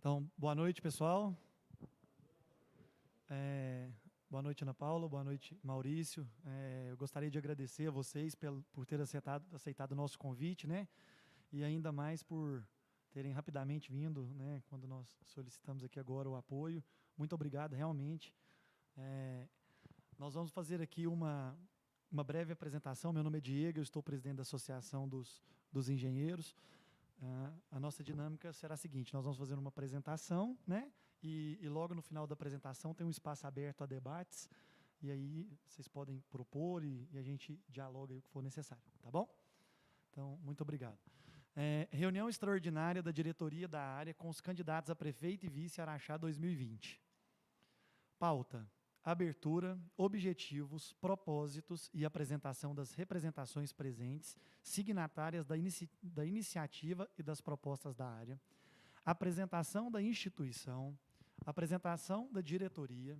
Então, boa noite, pessoal. Boa noite, Ana Paula. Boa noite, Maurício. Eu gostaria de agradecer a vocês por terem aceitado o nosso convite, né? E ainda mais por terem rapidamente vindo, né? Quando nós solicitamos aqui agora o apoio. Muito obrigado, realmente. Nós vamos fazer aqui uma breve apresentação. Meu nome é Diego, eu estou presidente da Associação dos Engenheiros. A nossa dinâmica será a seguinte: nós vamos fazer uma apresentação, né? E logo no final da apresentação tem um espaço aberto a debates, e aí vocês podem propor e a gente dialoga aí o que for necessário, tá bom? Então, muito obrigado. Reunião extraordinária da diretoria da área com os candidatos a prefeito e vice Araxá 2020. Pauta: abertura, objetivos, propósitos e apresentação das representações presentes, signatárias da iniciativa e das propostas da área, apresentação da instituição, apresentação da diretoria,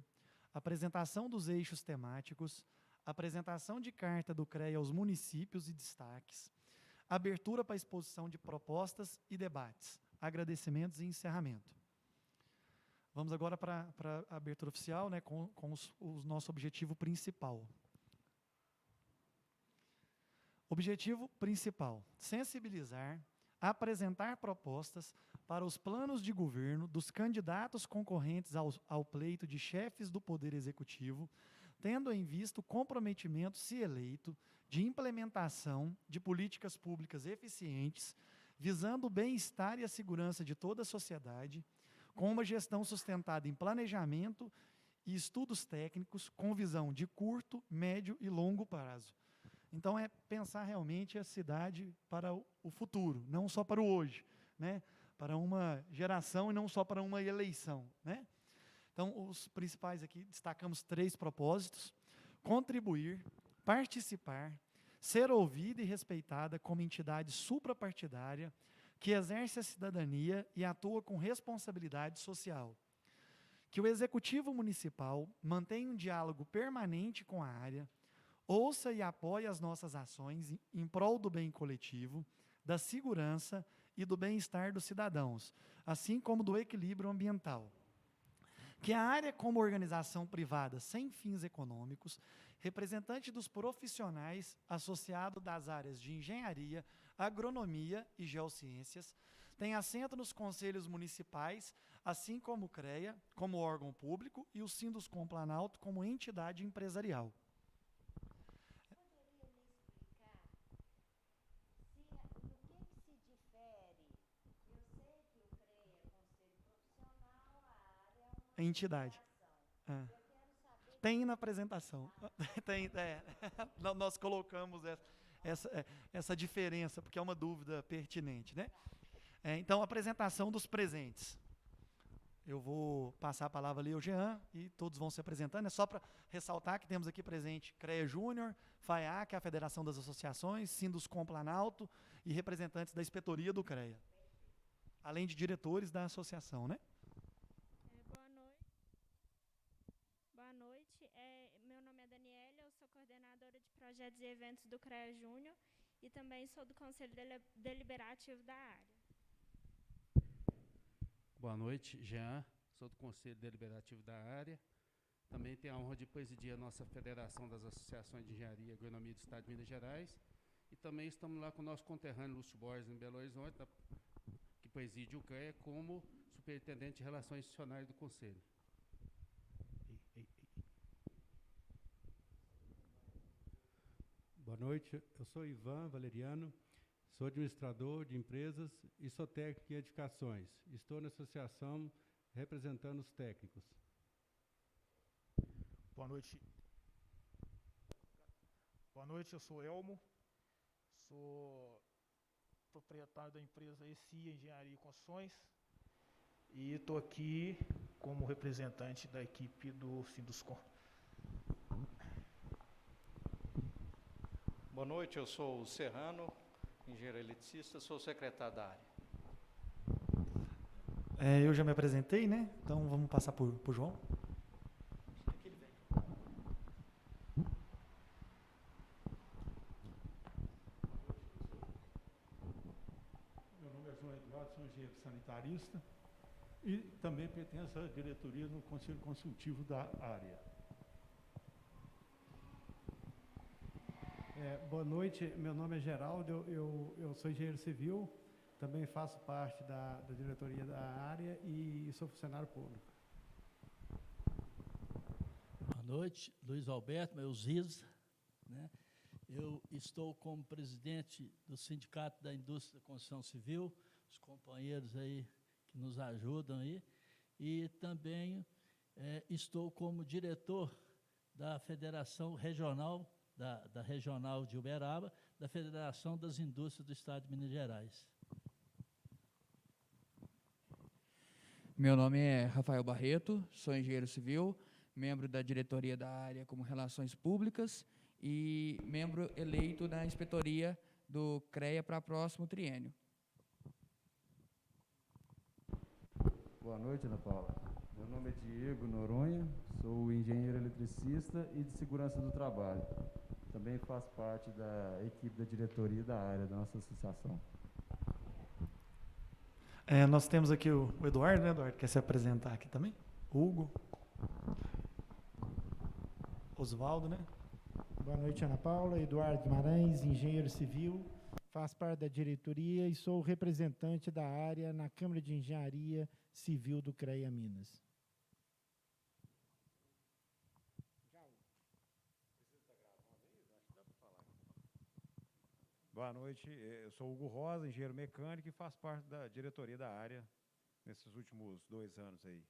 apresentação dos eixos temáticos, apresentação de carta do CREA aos municípios e destaques, abertura para exposição de propostas e debates, agradecimentos e encerramento. Vamos agora para a abertura oficial, né, com o nosso objetivo principal. Objetivo principal: sensibilizar, apresentar propostas para os planos de governo dos candidatos concorrentes ao pleito de chefes do Poder Executivo, tendo em vista o comprometimento, se eleito, de implementação de políticas públicas eficientes, visando o bem-estar e a segurança de toda a sociedade, com uma gestão sustentada em planejamento e estudos técnicos com visão de curto, médio e longo prazo. Então, é pensar realmente a cidade para o futuro, não só para o hoje, né? Para uma geração e não só para uma eleição, né? Então, os principais aqui, destacamos 3 propósitos: contribuir, participar, ser ouvida e respeitada como entidade suprapartidária que exerce a cidadania e atua com responsabilidade social. Que o Executivo Municipal mantenha um diálogo permanente com a área, ouça e apoie as nossas ações em prol do bem coletivo, da segurança e do bem-estar dos cidadãos, assim como do equilíbrio ambiental. Que a área, como organização privada sem fins econômicos, representante dos profissionais associado das áreas de engenharia, agronomia e geociências, tenha assento nos conselhos municipais, assim como o CREA, como órgão público, e o Sinduscom Planalto como entidade empresarial. Poderia me explicar no que se difere? Eu sei que o CREA é conselho profissional, a área é uma Entidade. associação. Eu quero saber... Tem na apresentação. Tem, nós colocamos essa diferença, porque é uma dúvida pertinente, né? Então, apresentação dos presentes. Eu vou passar a palavra ali ao Jean e todos vão se apresentando. É só para ressaltar que temos aqui presente CREA Júnior, FAEA, que é a Federação das Associações, Sinduscom Planalto e representantes da inspetoria do CREA. Além de diretores da associação, né? Boa noite. Boa noite. Meu nome é Daniela, eu sou coordenadora de projetos e eventos do CREA Júnior e também sou do Conselho Deliberativo da área. Boa noite, Jean, sou do Conselho Deliberativo da área. Também tenho a honra de presidir a nossa Federação das Associações de Engenharia e Agronomia do Estado de Minas Gerais. E também estamos lá com o nosso conterrâneo Lúcio Borges, em Belo Horizonte, que preside o CREA como superintendente de Relações Institucionais do Conselho. Boa noite, eu sou Ivan Valeriano, sou administrador de empresas e sou técnico em edificações. Estou na associação representando os técnicos. Boa noite. Boa noite, eu sou Elmo, sou proprietário da empresa ECIA Engenharia e Construções e estou aqui como representante da equipe do Sinduscom. Boa noite, eu sou o Serrano, engenheiro eletricista, sou secretário da área. Eu já me apresentei, né? Então vamos passar por João. Aqui ele vem. Meu nome é João Eduardo, sou engenheiro sanitarista. E também pertence à diretoria no Conselho Consultivo da área. Boa noite, meu nome é Geraldo, eu sou engenheiro civil, também faço parte da diretoria da área e sou funcionário público. Boa noite, Luiz Alberto, meu ZIS, né? Eu estou como presidente do Sindicato da Indústria da Construção Civil, os companheiros aí que nos ajudam aí, e também estou como diretor da Federação Regional, da Regional de Uberaba, da Federação das Indústrias do Estado de Minas Gerais. Meu nome é Rafael Barreto, sou engenheiro civil, membro da diretoria da área como Relações Públicas e membro eleito na inspetoria do CREA para próximo triênio. Boa noite, Ana Paula. Meu nome é Diego Noronha, sou engenheiro eletricista e de segurança do trabalho. Também faço parte da equipe da diretoria da área da nossa associação. Nós temos aqui o Eduardo, né? Eduardo quer se apresentar aqui também? Hugo. Oswaldo, né? Boa noite, Ana Paula. Eduardo Guimarães, engenheiro civil, faço parte da diretoria e sou representante da área na Câmara de Engenharia Civil do CREA Minas. Boa noite, eu sou Hugo Rosa, engenheiro mecânico e faço parte da diretoria da área nesses últimos 2 anos aí.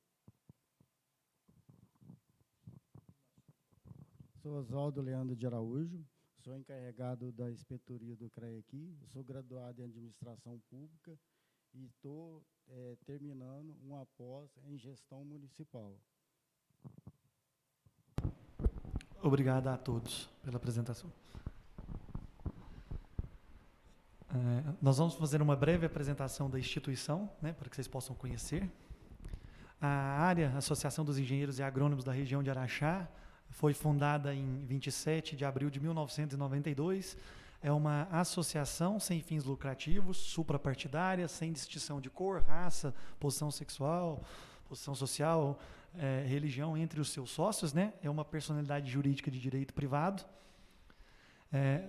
Sou Oswaldo Leandro de Araújo, sou encarregado da inspetoria do CREA aqui, eu sou graduado em administração pública e estou terminando uma pós em gestão municipal. Obrigado a todos pela apresentação. Nós vamos fazer uma breve apresentação da instituição, né, para que vocês possam conhecer. A área, Associação dos Engenheiros e Agrônomos da região de Araxá, foi fundada em 27 de abril de 1992. É uma associação sem fins lucrativos, suprapartidária, sem distinção de cor, raça, posição sexual, posição social, religião entre os seus sócios, né? É uma personalidade jurídica de direito privado.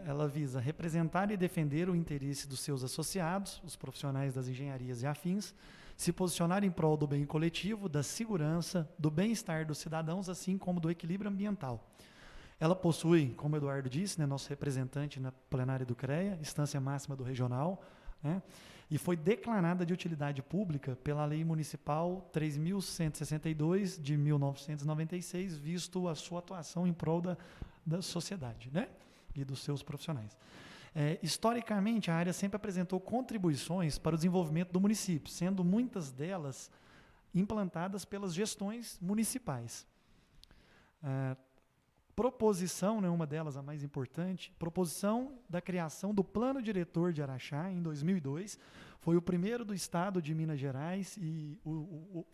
Ela visa representar e defender o interesse dos seus associados, os profissionais das engenharias e afins, se posicionar em prol do bem coletivo, da segurança, do bem-estar dos cidadãos, assim como do equilíbrio ambiental. Ela possui, como o Eduardo disse, né, nosso representante na plenária do CREA, instância máxima do regional, né, e foi declarada de utilidade pública pela Lei Municipal 3.162 de 1996, visto a sua atuação em prol da sociedade, né, e dos seus profissionais. Historicamente, a área sempre apresentou contribuições para o desenvolvimento do município, sendo muitas delas implantadas pelas gestões municipais. Proposição, né, uma delas a mais importante, proposição da criação do Plano Diretor de Araxá em 2002, foi o primeiro do Estado de Minas Gerais e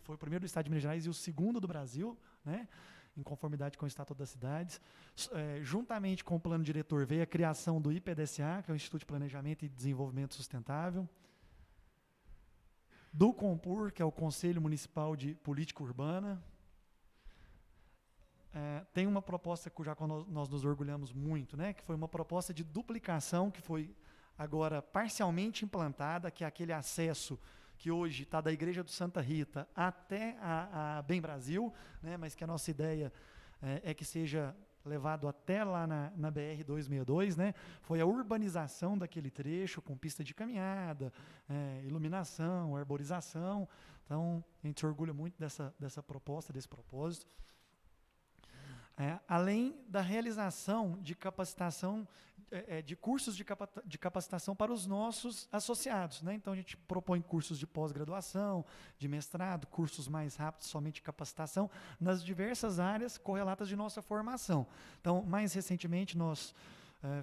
foi o primeiro do Estado de Minas Gerais e o segundo do Brasil, né, em conformidade com o Estatuto das Cidades. Juntamente com o Plano Diretor veio a criação do IPDSA, que é o Instituto de Planejamento e Desenvolvimento Sustentável, do CONPUR, que é o Conselho Municipal de Política Urbana. Tem uma proposta cuja nós nos orgulhamos muito, né, que foi uma proposta de duplicação, que foi agora parcialmente implantada, que é aquele acesso que hoje está da Igreja do Santa Rita até a Bem Brasil, né, mas que a nossa ideia é que seja levado até lá na BR-262, né, foi a urbanização daquele trecho, com pista de caminhada, iluminação, arborização. Então, a gente se orgulha muito dessa proposta, desse propósito. Além da realização de capacitação, de cursos de capacitação para os nossos associados, né? Então, a gente propõe cursos de pós-graduação, de mestrado, cursos mais rápidos, somente de capacitação, nas diversas áreas correlatas de nossa formação. Então, mais recentemente, nós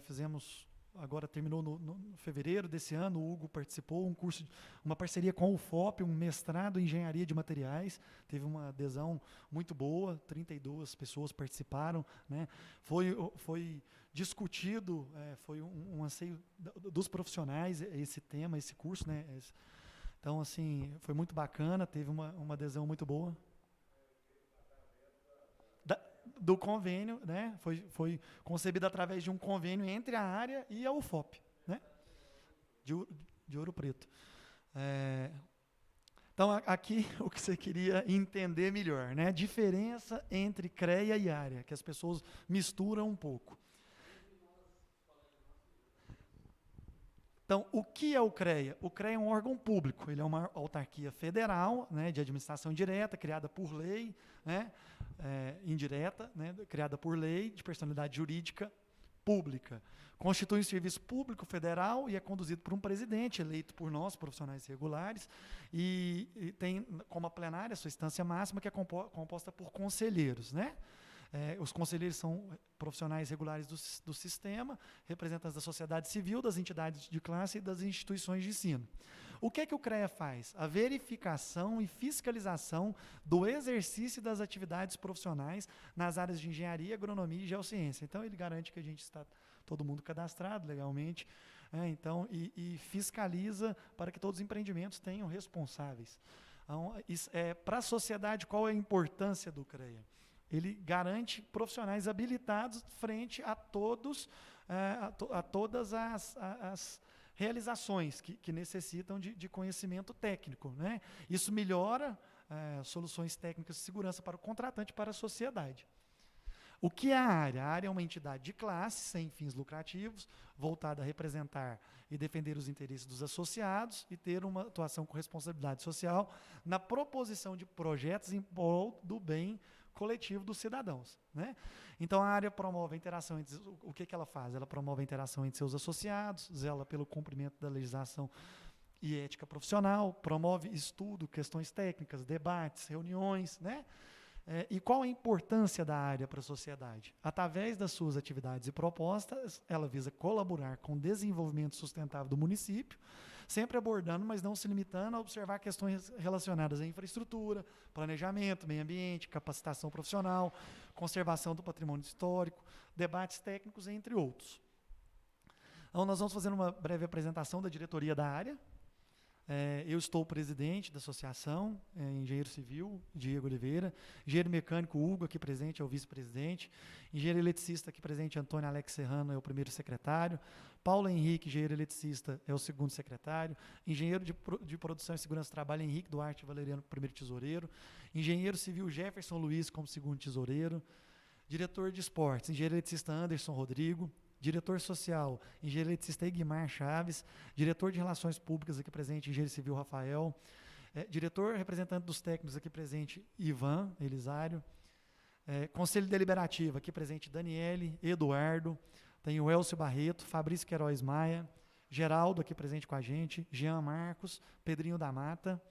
fizemos, agora terminou no fevereiro desse ano, o Hugo participou, um curso, uma parceria com o UFOP, um mestrado em Engenharia de Materiais, teve uma adesão muito boa, 32 pessoas participaram, né? Foi discutido, foi um anseio dos profissionais esse tema, esse curso, né? Então, assim, foi muito bacana, teve uma adesão muito boa. Do convênio, né? Foi concebido através de um convênio entre a área e a UFOP, né? De Ouro Preto. Então, aqui o que você queria entender melhor, né? A diferença entre CREA e área, que as pessoas misturam um pouco. Então, o que é o CREA? O CREA é um órgão público, ele é uma autarquia federal, né, de administração direta, criada por lei, né, indireta, né, criada por lei, de personalidade jurídica pública. Constitui um serviço público federal e é conduzido por um presidente, eleito por nós, profissionais regulares, e tem como a plenária, a sua instância máxima, que é composta por conselheiros, né? Os conselheiros são profissionais regulares do sistema, representantes da sociedade civil, das entidades de classe e das instituições de ensino. O que é que o CREA faz? A verificação e fiscalização do exercício das atividades profissionais nas áreas de engenharia, agronomia e geociência. Então, ele garante que a gente está todo mundo cadastrado legalmente, então, e fiscaliza para que todos os empreendimentos tenham responsáveis. Então, para a sociedade, qual é a importância do CREA? Ele garante profissionais habilitados frente a todas as realizações que necessitam de conhecimento técnico, né? Isso melhora soluções técnicas de segurança para o contratante e para a sociedade. O que é a área? A área é uma entidade de classe, sem fins lucrativos, voltada a representar e defender os interesses dos associados e ter uma atuação com responsabilidade social na proposição de projetos em prol do bem coletivo dos cidadãos, né? Então, a área promove a interação entre... O que ela faz? Ela promove a interação entre seus associados, zela pelo cumprimento da legislação e ética profissional, promove estudo, questões técnicas, debates, reuniões, né? E qual a importância da área para a sociedade? Através das suas atividades e propostas, ela visa colaborar com o desenvolvimento sustentável do município, sempre abordando, mas não se limitando a observar questões relacionadas à infraestrutura, planejamento, meio ambiente, capacitação profissional, conservação do patrimônio histórico, debates técnicos, entre outros. Então, nós vamos fazer uma breve apresentação da diretoria da área. Eu estou presidente da associação, engenheiro civil, Diego Oliveira, engenheiro mecânico, Hugo, aqui presente, é o vice-presidente, engenheiro eletricista, aqui presente, Antônio Alex Serrano, é o primeiro secretário, Paulo Henrique, engenheiro eletricista, é o segundo secretário, engenheiro de produção e segurança do trabalho, Henrique Duarte Valeriano, primeiro tesoureiro, engenheiro civil, Jefferson Luiz, como segundo tesoureiro, diretor de esportes, engenheiro eletricista, Anderson Rodrigo, diretor social, engenheiro eletricista Igmar Chaves, diretor de relações públicas aqui presente, engenheiro civil Rafael, diretor representante dos técnicos aqui presente, Ivan Elisário, conselho deliberativo aqui presente, Daniele, Eduardo, tem o Elcio Barreto, Fabrício Queiroz Maia, Geraldo aqui presente com a gente, Jean Marcos, Pedrinho da Mata,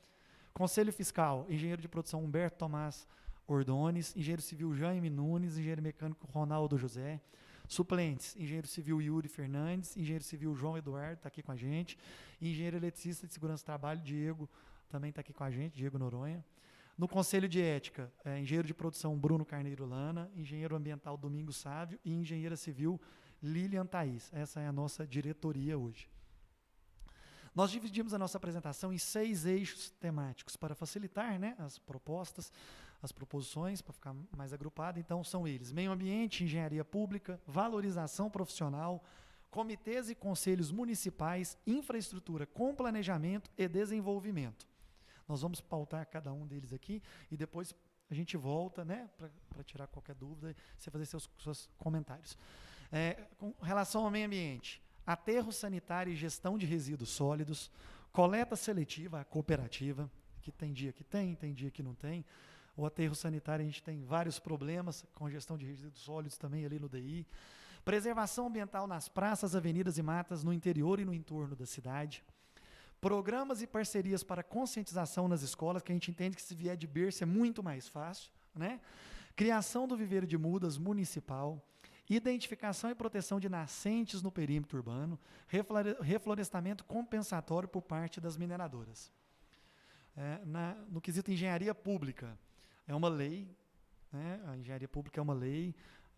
conselho fiscal, engenheiro de produção Humberto Tomás Ordones, engenheiro civil Jaime Nunes, engenheiro mecânico Ronaldo José, suplentes, engenheiro civil Yuri Fernandes, engenheiro civil João Eduardo, está aqui com a gente, engenheiro eletricista de segurança do trabalho, Diego, também está aqui com a gente, Diego Noronha. No Conselho de Ética, engenheiro de produção Bruno Carneiro Lana, engenheiro ambiental Domingos Sávio e engenheira civil Lilian Thaís. Essa é a nossa diretoria hoje. Nós dividimos a nossa apresentação em 6 eixos temáticos para facilitar, né, as propostas, as proposições, para ficar mais agrupado. Então, são eles: meio ambiente, engenharia pública, valorização profissional, comitês e conselhos municipais, infraestrutura com planejamento e desenvolvimento. Nós vamos pautar cada um deles aqui e depois a gente volta, né, para tirar qualquer dúvida e você fazer seus comentários. Com relação ao meio ambiente, aterro sanitário e gestão de resíduos sólidos, coleta seletiva, a cooperativa, que tem dia que tem dia que não tem. O aterro sanitário, a gente tem vários problemas com gestão de resíduos sólidos também ali no DI. Preservação ambiental nas praças, avenidas e matas no interior e no entorno da cidade. Programas e parcerias para conscientização nas escolas, que a gente entende que se vier de berço é muito mais fácil, né? Criação do viveiro de mudas municipal. Identificação e proteção de nascentes no perímetro urbano. Reflorestamento compensatório por parte das mineradoras. No quesito engenharia pública, é uma lei, né? A engenharia pública é uma lei,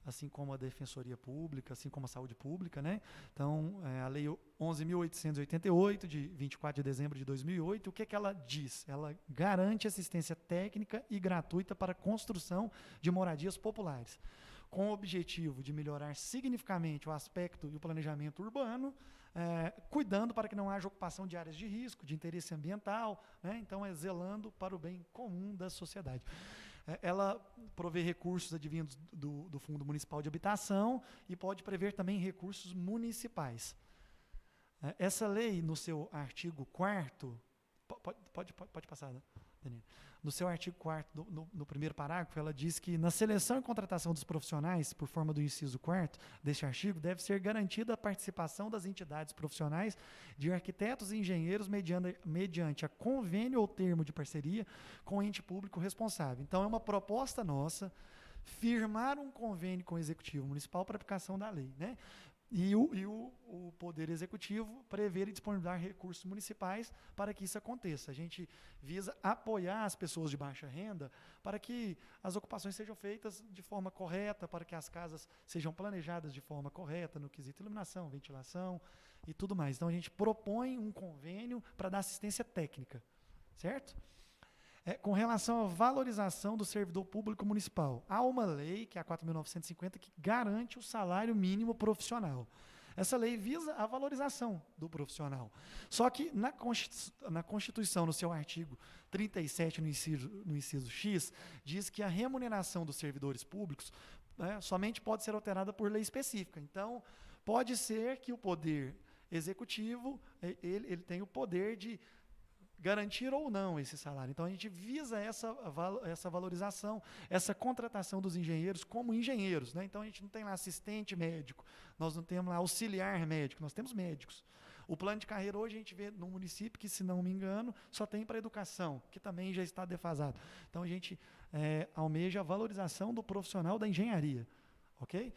assim como a Defensoria Pública, assim como a Saúde Pública, né? Então, a Lei 11.888, de 24 de dezembro de 2008, o que ela diz? Ela garante assistência técnica e gratuita para a construção de moradias populares, com o objetivo de melhorar significativamente o aspecto e o planejamento urbano, cuidando para que não haja ocupação de áreas de risco, de interesse ambiental, né? Então, zelando para o bem comum da sociedade. Ela provê recursos advindos do Fundo Municipal de Habitação e pode prever também recursos municipais. Essa lei, no seu artigo 4º, pode passar, Daniel. No seu artigo 4º, no primeiro parágrafo, ela diz que na seleção e contratação dos profissionais, por forma do inciso 4º deste artigo, deve ser garantida a participação das entidades profissionais de arquitetos e engenheiros mediante a convênio ou termo de parceria com o ente público responsável. Então, é uma proposta nossa firmar um convênio com o Executivo Municipal para aplicação da lei, né? E o Poder Executivo prever e disponibilizar recursos municipais para que isso aconteça. A gente visa apoiar as pessoas de baixa renda para que as ocupações sejam feitas de forma correta, para que as casas sejam planejadas de forma correta, no quesito iluminação, ventilação e tudo mais. Então, a gente propõe um convênio para dar assistência técnica, certo? Com relação à valorização do servidor público municipal, há uma lei, que é a 4.950, que garante o salário mínimo profissional. Essa lei visa a valorização do profissional. Só que na Constituição, no seu artigo 37, no inciso X, diz que a remuneração dos servidores públicos, né, somente pode ser alterada por lei específica. Então, pode ser que o Poder Executivo ele tenha o poder de garantir ou não esse salário. Então, a gente visa essa valorização, essa contratação dos engenheiros como engenheiros, né? Então, a gente não tem lá assistente médico, nós não temos lá auxiliar médico, nós temos médicos. O plano de carreira hoje a gente vê no município que, se não me engano, só tem para educação, que também já está defasado. Então, a gente almeja a valorização do profissional da engenharia, ok?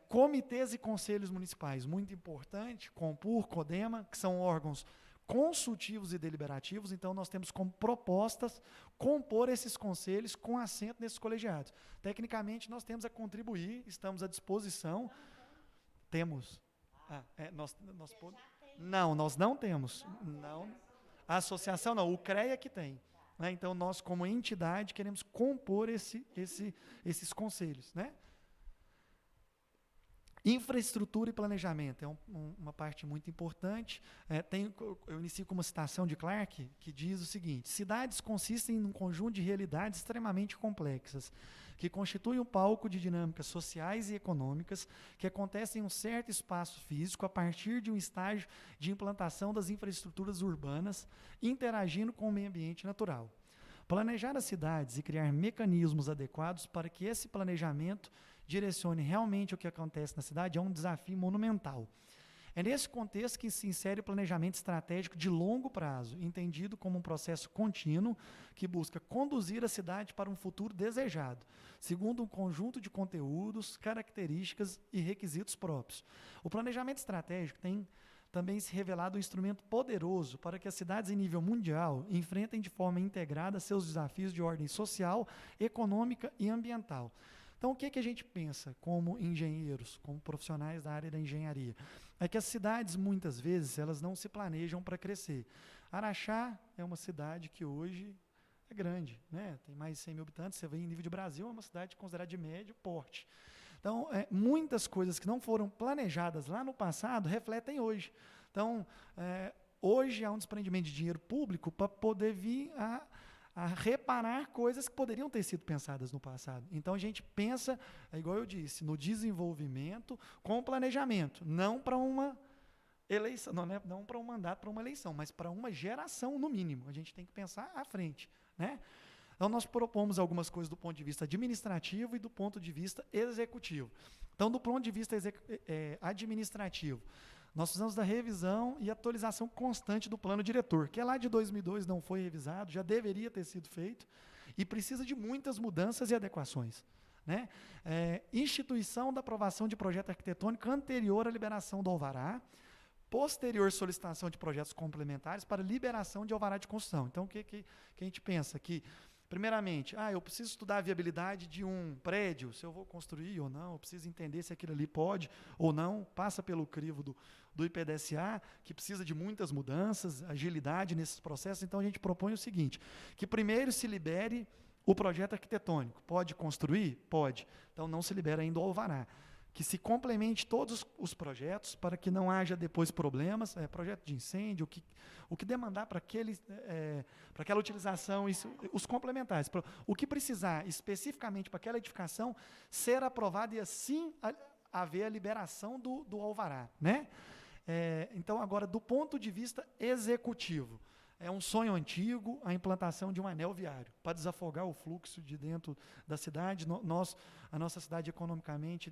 Comitês e conselhos municipais, muito importante, Compur, Codema, que são órgãos consultivos e deliberativos. Então, nós temos como propostas compor esses conselhos com assento nesses colegiados. Tecnicamente, nós temos a contribuir, estamos à disposição. Temos. Não, nós não temos. Não. A associação não, o CREA que tem. Né? Então, nós, como entidade, queremos compor esses conselhos, né? Infraestrutura e planejamento é uma parte muito importante. Eu inicio com uma citação de Clark, que diz o seguinte: cidades consistem num conjunto de realidades extremamente complexas, que constituem um palco de dinâmicas sociais e econômicas que acontecem em um certo espaço físico a partir de um estágio de implantação das infraestruturas urbanas, interagindo com o meio ambiente natural. Planejar as cidades e criar mecanismos adequados para que esse planejamento direcione realmente o que acontece na cidade é um desafio monumental. É nesse contexto que se insere o planejamento estratégico de longo prazo, entendido como um processo contínuo que busca conduzir a cidade para um futuro desejado, segundo um conjunto de conteúdos, características e requisitos próprios. O planejamento estratégico tem também se revelado um instrumento poderoso para que as cidades em nível mundial enfrentem de forma integrada seus desafios de ordem social, econômica e ambiental. Então, o que a gente pensa como engenheiros, como profissionais da área da engenharia? É que as cidades, muitas vezes, elas não se planejam para crescer. Araxá é uma cidade que hoje é grande, né? Tem mais de 100 mil habitantes, você vê em nível de Brasil, é uma cidade considerada de médio porte. Então, muitas coisas que não foram planejadas lá no passado refletem hoje. Então, hoje há um desprendimento de dinheiro público para poder vir a reparar coisas que poderiam ter sido pensadas no passado. Então, a gente pensa, igual eu disse, no desenvolvimento com planejamento, não para uma eleição, não para um mandato, para uma eleição, mas para uma geração, no mínimo. A gente tem que pensar à frente, né? Então, nós propomos algumas coisas do ponto de vista administrativo e do ponto de vista executivo. Então, do ponto de vista administrativo, nós precisamos da revisão e atualização constante do plano diretor, que é lá de 2002, não foi revisado, já deveria ter sido feito, e precisa de muitas mudanças e adequações, né? Instituição da aprovação de projeto arquitetônico anterior à liberação do alvará, posterior solicitação de projetos complementares para liberação de alvará de construção. Então, o que a gente pensa? Que Primeiramente, eu preciso estudar a viabilidade de um prédio, se eu vou construir ou não, eu preciso entender se aquilo ali pode ou não, passa pelo crivo do IPDSA, que precisa de muitas mudanças, agilidade nesses processos. Então, a gente propõe o seguinte, que primeiro se libere o projeto arquitetônico. Pode construir? Pode. Então, não se libera ainda o alvará. Que se complemente todos os projetos para que não haja depois problemas, projeto de incêndio, o que demandar para aquela utilização, os complementares. O que precisar especificamente para aquela edificação ser aprovado e assim haver a liberação do alvará. Né? Então, agora, do ponto de vista executivo, é um sonho antigo a implantação de um anel viário, para desafogar o fluxo de dentro da cidade. A nossa cidade, economicamente,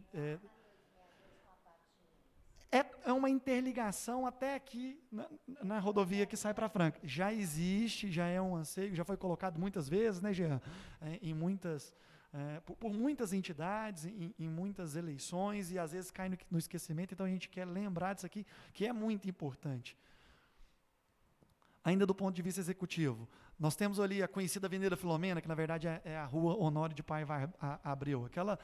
é uma interligação até aqui na rodovia que sai para Franca. Já existe, já é um anseio, já foi colocado muitas vezes, né, Jean? Por muitas entidades, em muitas eleições, e às vezes cai no esquecimento. Então, a gente quer lembrar disso aqui, que é muito importante. Ainda do ponto de vista executivo, nós temos ali a conhecida Avenida Filomena, que na verdade é a rua Honório de Paiva Abreu. Aquela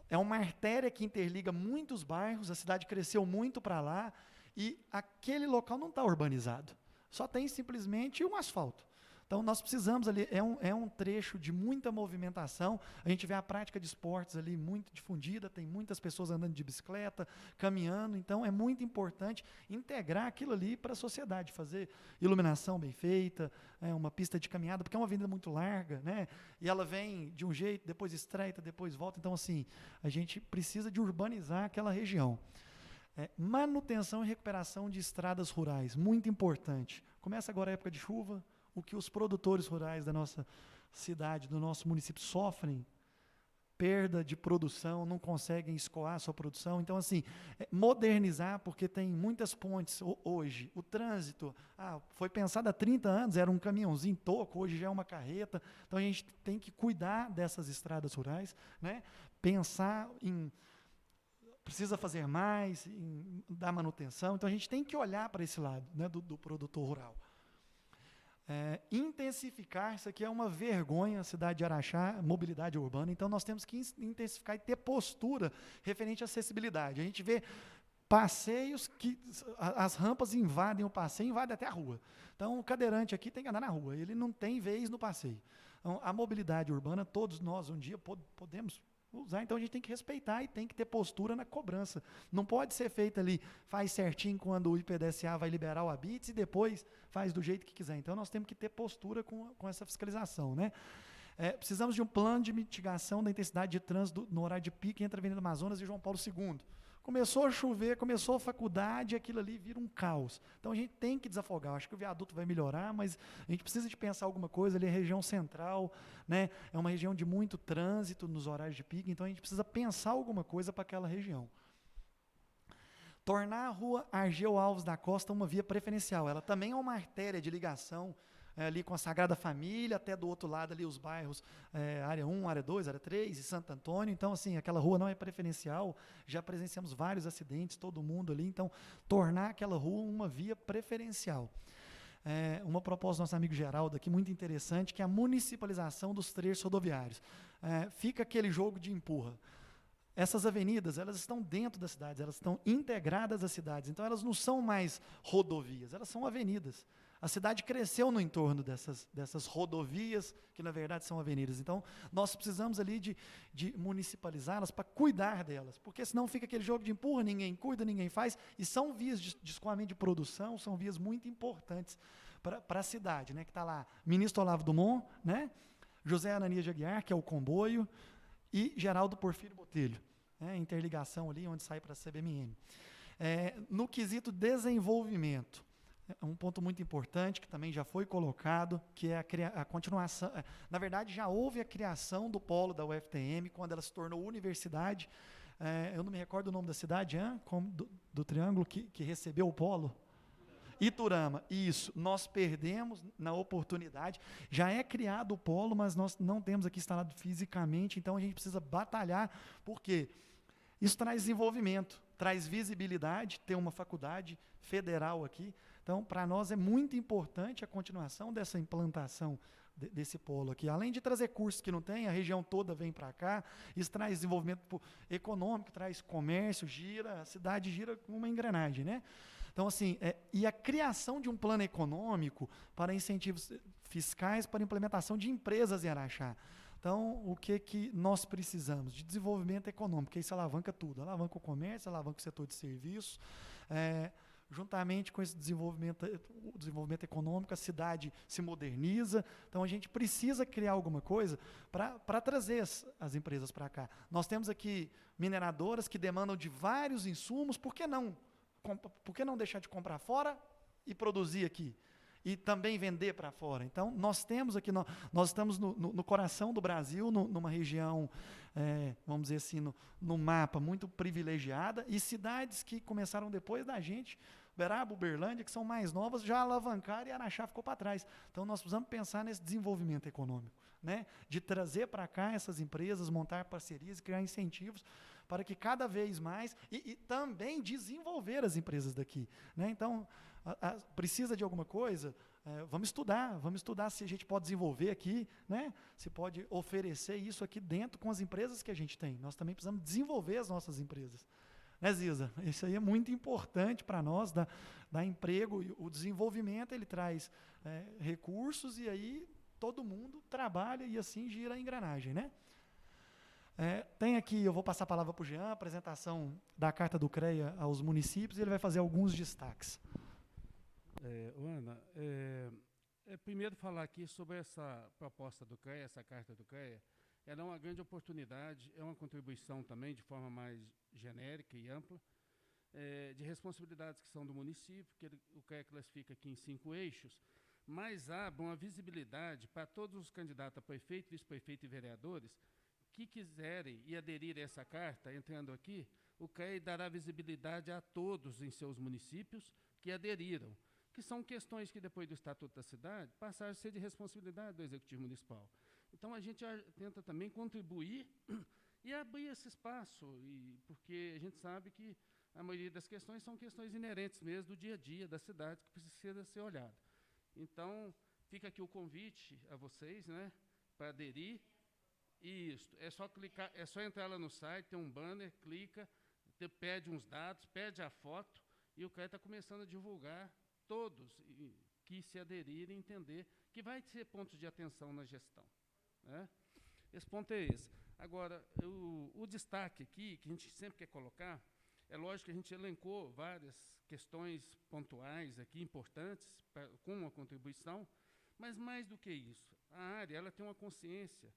é uma artéria que interliga muitos bairros, a cidade cresceu muito para lá, e aquele local não está urbanizado, só tem simplesmente um asfalto. Então, nós precisamos ali, é um trecho de muita movimentação, a gente vê a prática de esportes ali muito difundida, tem muitas pessoas andando de bicicleta, caminhando, então é muito importante integrar aquilo ali para a sociedade, fazer iluminação bem feita, uma pista de caminhada, porque é uma avenida muito larga, né? E ela vem de um jeito, depois estreita, depois volta, então assim, a gente precisa de urbanizar aquela região. Manutenção e recuperação de estradas rurais, muito importante. Começa agora a época de chuva, o que os produtores rurais da nossa cidade, do nosso município sofrem, perda de produção, não conseguem escoar a sua produção. Então, assim, modernizar, porque tem muitas pontes hoje. O trânsito, foi pensado há 30 anos, era um caminhãozinho toco, hoje já é uma carreta. Então, a gente tem que cuidar dessas estradas rurais, né? Pensar em... Precisa fazer mais, dar manutenção. Então, a gente tem que olhar para esse lado, né, do produtor rural. Intensificar, isso aqui é uma vergonha, a cidade de Araxá, mobilidade urbana, então nós temos que intensificar e ter postura referente à acessibilidade. A gente vê passeios que as rampas invadem o passeio, invadem até a rua. Então, o cadeirante aqui tem que andar na rua, ele não tem vez no passeio. Então, a mobilidade urbana, todos nós um dia podemos usar, então a gente tem que respeitar e tem que ter postura na cobrança. Não pode ser feita ali, faz certinho quando o IPDSA vai liberar o HABITS e depois faz do jeito que quiser. Então, nós temos que ter postura com essa fiscalização, né? Precisamos de um plano de mitigação da intensidade de trânsito no horário de pico entre a Avenida Amazonas e João Paulo II. Começou a chover, começou a faculdade, aquilo ali vira um caos. Então, a gente tem que desafogar. Eu acho que o viaduto vai melhorar, mas a gente precisa de pensar alguma coisa. Ali é a região central, né? É uma região de muito trânsito nos horários de pico, então a gente precisa pensar alguma coisa para aquela região. Tornar a rua Argeu Alves da Costa uma via preferencial. Ela também é uma artéria de ligação ali com a Sagrada Família, até do outro lado ali os bairros, área 1, área 2, área 3 e Santo Antônio. Então, assim, aquela rua não é preferencial, já presenciamos vários acidentes, todo mundo ali, então, tornar aquela rua uma via preferencial. Uma proposta do nosso amigo Geraldo aqui, muito interessante, que é a municipalização dos trechos rodoviários. Fica aquele jogo de empurra. Essas avenidas, elas estão dentro das cidades, elas estão integradas às cidades, então elas não são mais rodovias, elas são avenidas. A cidade cresceu no entorno dessas rodovias, que na verdade são avenidas. Então, nós precisamos ali de municipalizá-las para cuidar delas, porque senão fica aquele jogo de empurra, ninguém cuida, ninguém faz, e são vias de escoamento de produção, são vias muito importantes para a cidade, né, que está lá, Ministro Olavo Dumont, né, José Ananias de Aguiar, que é o comboio, e Geraldo Porfírio Botelho, né, interligação ali, onde sai para a CBMM. No quesito desenvolvimento, um ponto muito importante, que também já foi colocado, que é a continuação. Na verdade, já houve a criação do polo da UFTM, quando ela se tornou universidade. Eu não me recordo o nome da cidade, do triângulo que recebeu o polo. Iturama, isso. Nós perdemos na oportunidade. Já é criado o polo, mas nós não temos aqui instalado fisicamente, então a gente precisa batalhar, porque isso traz desenvolvimento, traz visibilidade, ter uma faculdade federal aqui. Então, para nós é muito importante a continuação dessa implantação desse polo aqui. Além de trazer cursos que não tem, a região toda vem para cá, isso traz desenvolvimento econômico, traz comércio, a cidade gira como uma engrenagem, né? Então, assim, e a criação de um plano econômico para incentivos fiscais para implementação de empresas em Araxá. Então, o que nós precisamos? De desenvolvimento econômico, que isso alavanca tudo. Alavanca o comércio, alavanca o setor de serviços. Juntamente com esse o desenvolvimento econômico, a cidade se moderniza. Então, a gente precisa criar alguma coisa para trazer as empresas para cá. Nós temos aqui mineradoras que demandam de vários insumos, por que não? Por que não deixar de comprar fora e produzir aqui? E também vender para fora. Então, nós temos aqui, nós estamos no coração do Brasil, numa região, vamos dizer assim, no mapa muito privilegiada, e cidades que começaram depois da gente, Uberaba, Uberlândia, que são mais novas, já alavancaram e Araxá ficou para trás. Então, nós precisamos pensar nesse desenvolvimento econômico, né? De trazer para cá essas empresas, montar parcerias e criar incentivos para que cada vez mais, e também desenvolver as empresas daqui, né? Então, precisa de alguma coisa, vamos estudar se a gente pode desenvolver aqui, né? Se pode oferecer isso aqui dentro com as empresas que a gente tem. Nós também precisamos desenvolver as nossas empresas. Né, Ziza? Isso aí é muito importante para nós, dar emprego, e o desenvolvimento ele traz recursos, e aí todo mundo trabalha e assim gira a engrenagem, né? Tem aqui, eu vou passar a palavra para o Jean, a apresentação da Carta do CREA aos municípios, e ele vai fazer alguns destaques. Ana, primeiro falar aqui sobre essa proposta do CREA, essa Carta do CREA. Ela é uma grande oportunidade, é uma contribuição também, de forma mais genérica e ampla, de responsabilidades que são do município, que o CREA classifica aqui em 5 eixos, mas abre uma visibilidade para todos os candidatos a prefeito, vice-prefeito e vereadores que quiserem e aderirem a essa carta. Entrando aqui, o CREA dará visibilidade a todos em seus municípios que aderiram, que são questões que, depois do Estatuto da Cidade, passaram a ser de responsabilidade do Executivo Municipal. Então, a gente tenta também contribuir e abrir esse espaço, porque a gente sabe que a maioria das questões são questões inerentes mesmo do dia a dia da cidade, que precisa ser olhado. Então, fica aqui o convite a vocês, né, para aderir. Isso, é só clicar, é só entrar lá no site, tem um banner, clica, pede uns dados, pede a foto, e o CREA está começando a divulgar todos que se aderirem, entender que vai ser pontos de atenção na gestão, né? Esse ponto é esse. Agora, o destaque aqui, que a gente sempre quer colocar, é lógico que a gente elencou várias questões pontuais aqui, importantes, com uma contribuição, mas mais do que isso, a área ela tem uma consciência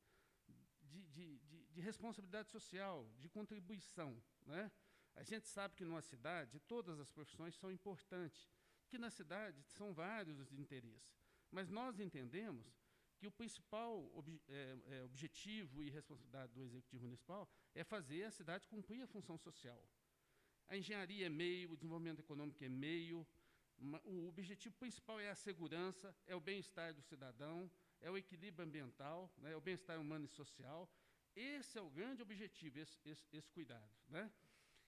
de responsabilidade social, de contribuição, né? A gente sabe que numa cidade todas as profissões são importantes, que na cidade são vários os interesses, mas nós entendemos que o principal objetivo e responsabilidade do Executivo Municipal é fazer a cidade cumprir a função social. A engenharia é meio, o desenvolvimento econômico é meio, o objetivo principal é a segurança, é o bem-estar do cidadão, é o equilíbrio ambiental, né, é o bem-estar humano e social. Esse é o grande objetivo, esse cuidado, né?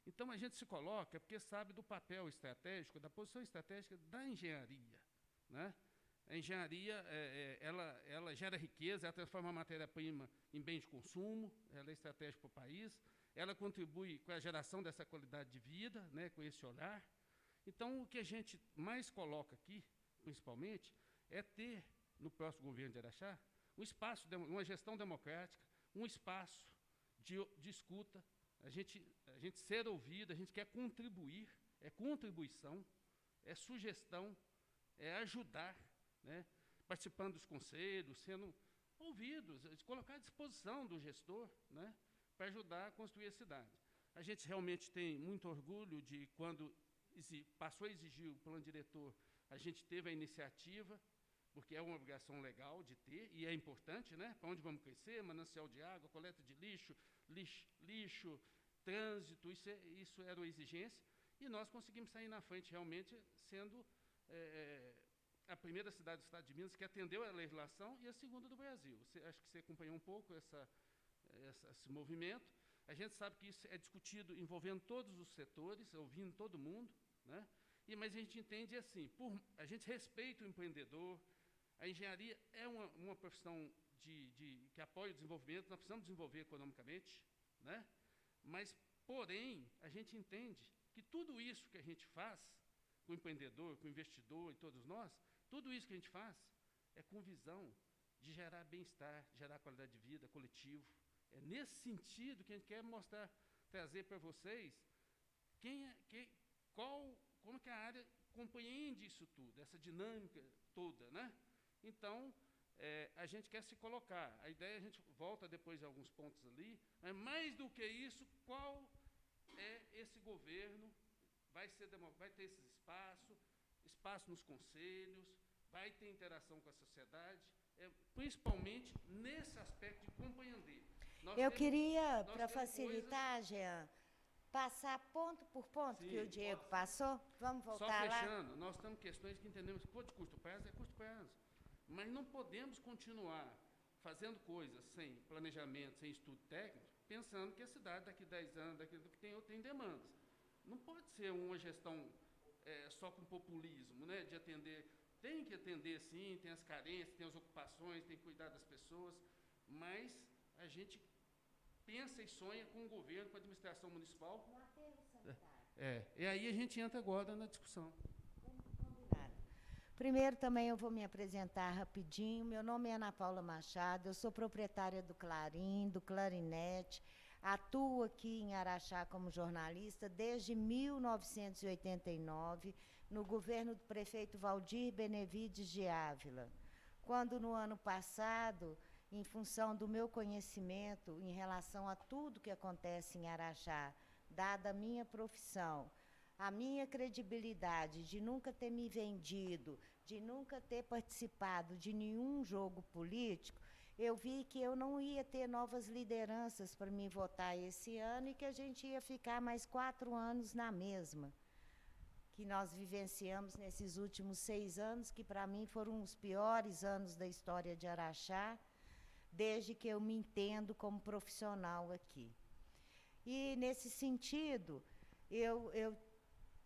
Então, a gente se coloca porque sabe do papel estratégico, da posição estratégica da engenharia, né? A engenharia, ela gera riqueza, ela transforma a matéria-prima em bem de consumo, ela é estratégica para o país, ela contribui com a geração dessa qualidade de vida, né, com esse olhar. Então, o que a gente mais coloca aqui, principalmente, é ter, no próximo governo de Araxá, um espaço, uma gestão democrática, um espaço de escuta, a gente ser ouvido, a gente quer contribuir, é contribuição, é sugestão, é ajudar, né, participando dos conselhos, sendo ouvidos, colocar à disposição do gestor, né, para ajudar a construir a cidade. A gente realmente tem muito orgulho de quando passou a exigir o plano diretor, a gente teve a iniciativa, porque é uma obrigação legal de ter, e é importante, né, para onde vamos crescer, manancial de água, coleta de lixo, trânsito, isso era uma exigência, e nós conseguimos sair na frente realmente, sendo a primeira cidade do estado de Minas que atendeu a legislação e a segunda do Brasil. Acho que você acompanhou um pouco esse movimento. A gente sabe que isso é discutido envolvendo todos os setores, ouvindo todo mundo, né? Mas a gente entende assim, a gente respeita o empreendedor, A engenharia é uma profissão que apoia o desenvolvimento, nós precisamos desenvolver economicamente, né? Mas, porém, a gente entende que tudo isso que a gente faz, com o empreendedor, com o investidor e todos nós, tudo isso que a gente faz é com visão de gerar bem-estar, de gerar qualidade de vida, coletivo. É nesse sentido que a gente quer mostrar, trazer para vocês como que a área compreende isso tudo, essa dinâmica toda, né? Então, a gente quer se colocar. A ideia, a gente volta depois de alguns pontos ali, mas mais do que isso, qual é esse governo? Vai ter esse espaço nos conselhos, vai ter interação com a sociedade, principalmente nesse aspecto de compreender. Eu queria, para facilitar, Jean, passar ponto por ponto que o Diego passou. Vamos voltar lá? Só fechando, nós temos questões que entendemos que de curto prazo é curto prazo. Mas não podemos continuar fazendo coisas sem planejamento, sem estudo técnico, pensando que a cidade daqui a 10 anos, tem demandas. Não pode ser uma gestão só com populismo, né, de atender. Tem que atender, sim, tem as carências, tem as ocupações, tem que cuidar das pessoas, mas a gente pensa e sonha com o governo, com a administração municipal. No aterro sanitário. E aí a gente entra agora na discussão. Combinado. Primeiro, também eu vou me apresentar rapidinho. Meu nome é Ana Paula Machado, eu sou proprietária do Clarim, do Clarinete, atuo aqui em Araxá como jornalista desde 1989, no governo do prefeito Valdir Benevides de Ávila, quando no ano passado, em função do meu conhecimento em relação a tudo que acontece em Araxá, dada a minha profissão, a minha credibilidade de nunca ter me vendido, de nunca ter participado de nenhum jogo político, eu vi que eu não ia ter novas lideranças para me votar esse ano e que a gente ia ficar mais 4 anos na mesma, que nós vivenciamos nesses últimos 6 anos, que para mim foram os piores anos da história de Araxá, desde que eu me entendo como profissional aqui. E, nesse sentido, eu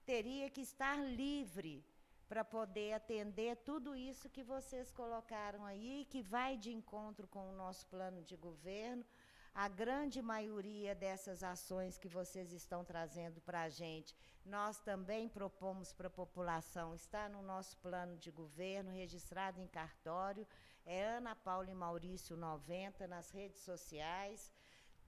teria que estar livre para poder atender tudo isso que vocês colocaram aí, que vai de encontro com o nosso plano de governo. A grande maioria dessas ações que vocês estão trazendo para a gente, nós também propomos para a população, está no nosso plano de governo, registrado em cartório, é Ana Paula e Maurício 90, nas redes sociais.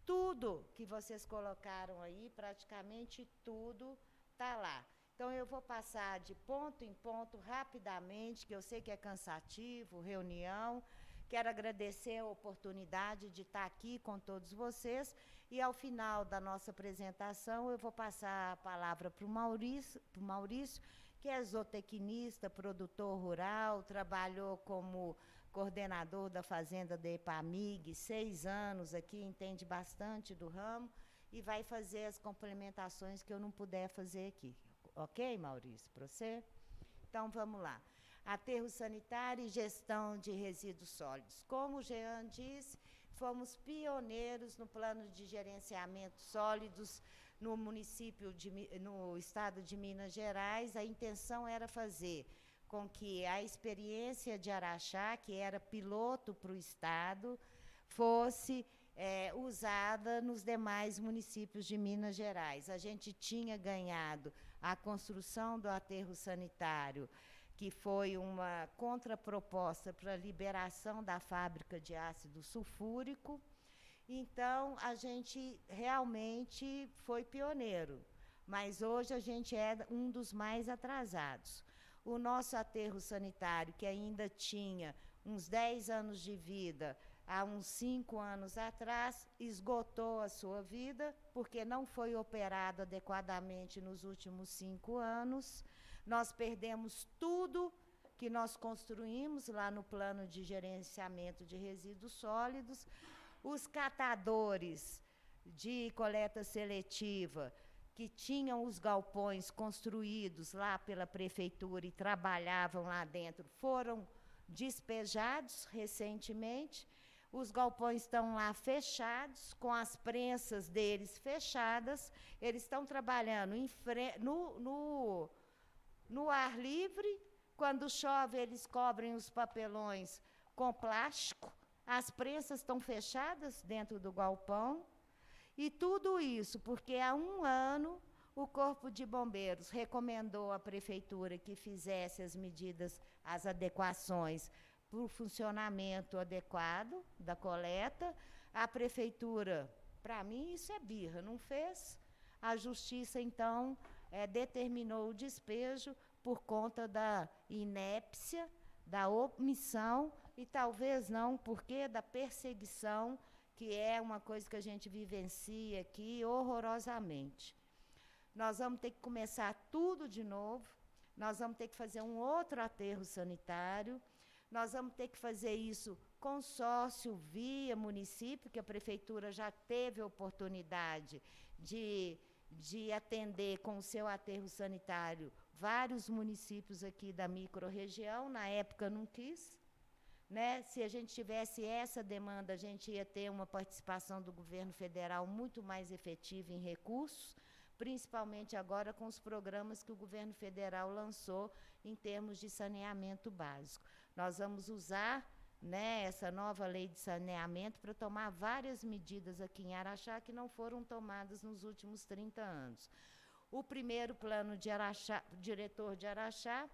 Tudo que vocês colocaram aí, praticamente tudo, está lá. Então, eu vou passar de ponto em ponto rapidamente, que eu sei que é cansativo, reunião. Quero agradecer a oportunidade de estar aqui com todos vocês. E, ao final da nossa apresentação, eu vou passar a palavra para o Maurício, que é zootecnista, produtor rural, trabalhou como coordenador da fazenda da EPAMIG, 6 anos aqui, entende bastante do ramo, e vai fazer as complementações que eu não puder fazer aqui. Ok, Maurício, para você? Então, vamos lá. Aterro sanitário e gestão de resíduos sólidos. Como o Jean disse, fomos pioneiros no plano de gerenciamento sólidos no no estado de Minas Gerais. A intenção era fazer com que a experiência de Araxá, que era piloto para o estado, fosse usada nos demais municípios de Minas Gerais. A gente tinha ganhado a construção do aterro sanitário, que foi uma contraproposta para a liberação da fábrica de ácido sulfúrico. Então, a gente realmente foi pioneiro, mas hoje a gente é um dos mais atrasados. O nosso aterro sanitário, que ainda tinha uns 10 anos de vida, há uns 5 anos atrás, esgotou a sua vida, porque não foi operado adequadamente nos últimos 5 anos. Nós perdemos tudo que nós construímos lá no plano de gerenciamento de resíduos sólidos. Os catadores de coleta seletiva, que tinham os galpões construídos lá pela prefeitura e trabalhavam lá dentro, foram despejados recentemente. Os galpões estão lá fechados, com as prensas deles fechadas. Eles estão trabalhando no ar livre, Quando chove, eles cobrem os papelões com plástico, as prensas estão fechadas dentro do galpão, e tudo isso porque há um ano o Corpo de Bombeiros recomendou à Prefeitura que fizesse as medidas, as adequações para o funcionamento adequado da coleta. A Prefeitura, para mim, isso é birra, não fez. A Justiça, então, determinou o despejo por conta da inépcia, da omissão e talvez não porque da perseguição, que é uma coisa que a gente vivencia aqui horrorosamente. Nós vamos ter que começar tudo de novo, nós vamos ter que fazer um outro aterro sanitário, nós vamos ter que fazer isso consórcio via município, que a Prefeitura já teve a oportunidade de atender com o seu aterro sanitário vários municípios aqui da microrregião, na época não quis. Né? Se a gente tivesse essa demanda, a gente ia ter uma participação do governo federal muito mais efetiva em recursos, principalmente agora com os programas que o governo federal lançou em termos de saneamento básico. Nós vamos usar, né, essa nova lei de saneamento para tomar várias medidas aqui em Araxá que não foram tomadas nos últimos 30 anos. O primeiro plano de Araxá, diretor de Araxá,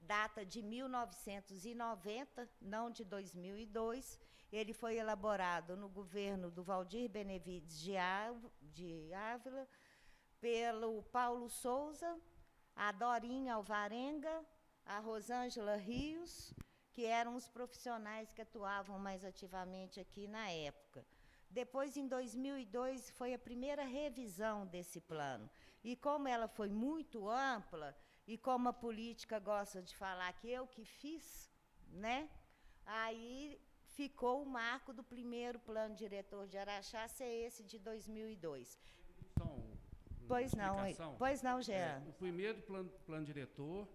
data de 1990, não de 2002. Ele foi elaborado no governo do Valdir Benevides de Ávila, pelo Paulo Souza, a Dorinha Alvarenga, a Rosângela Rios, que eram os profissionais que atuavam mais ativamente aqui na época. Depois, em 2002, foi a primeira revisão desse plano. E como ela foi muito ampla, e como a política gosta de falar que eu que fiz, né? Aí ficou o marco do primeiro plano diretor de Araxá ser esse de 2002. Pois não, Jean. O primeiro plano diretor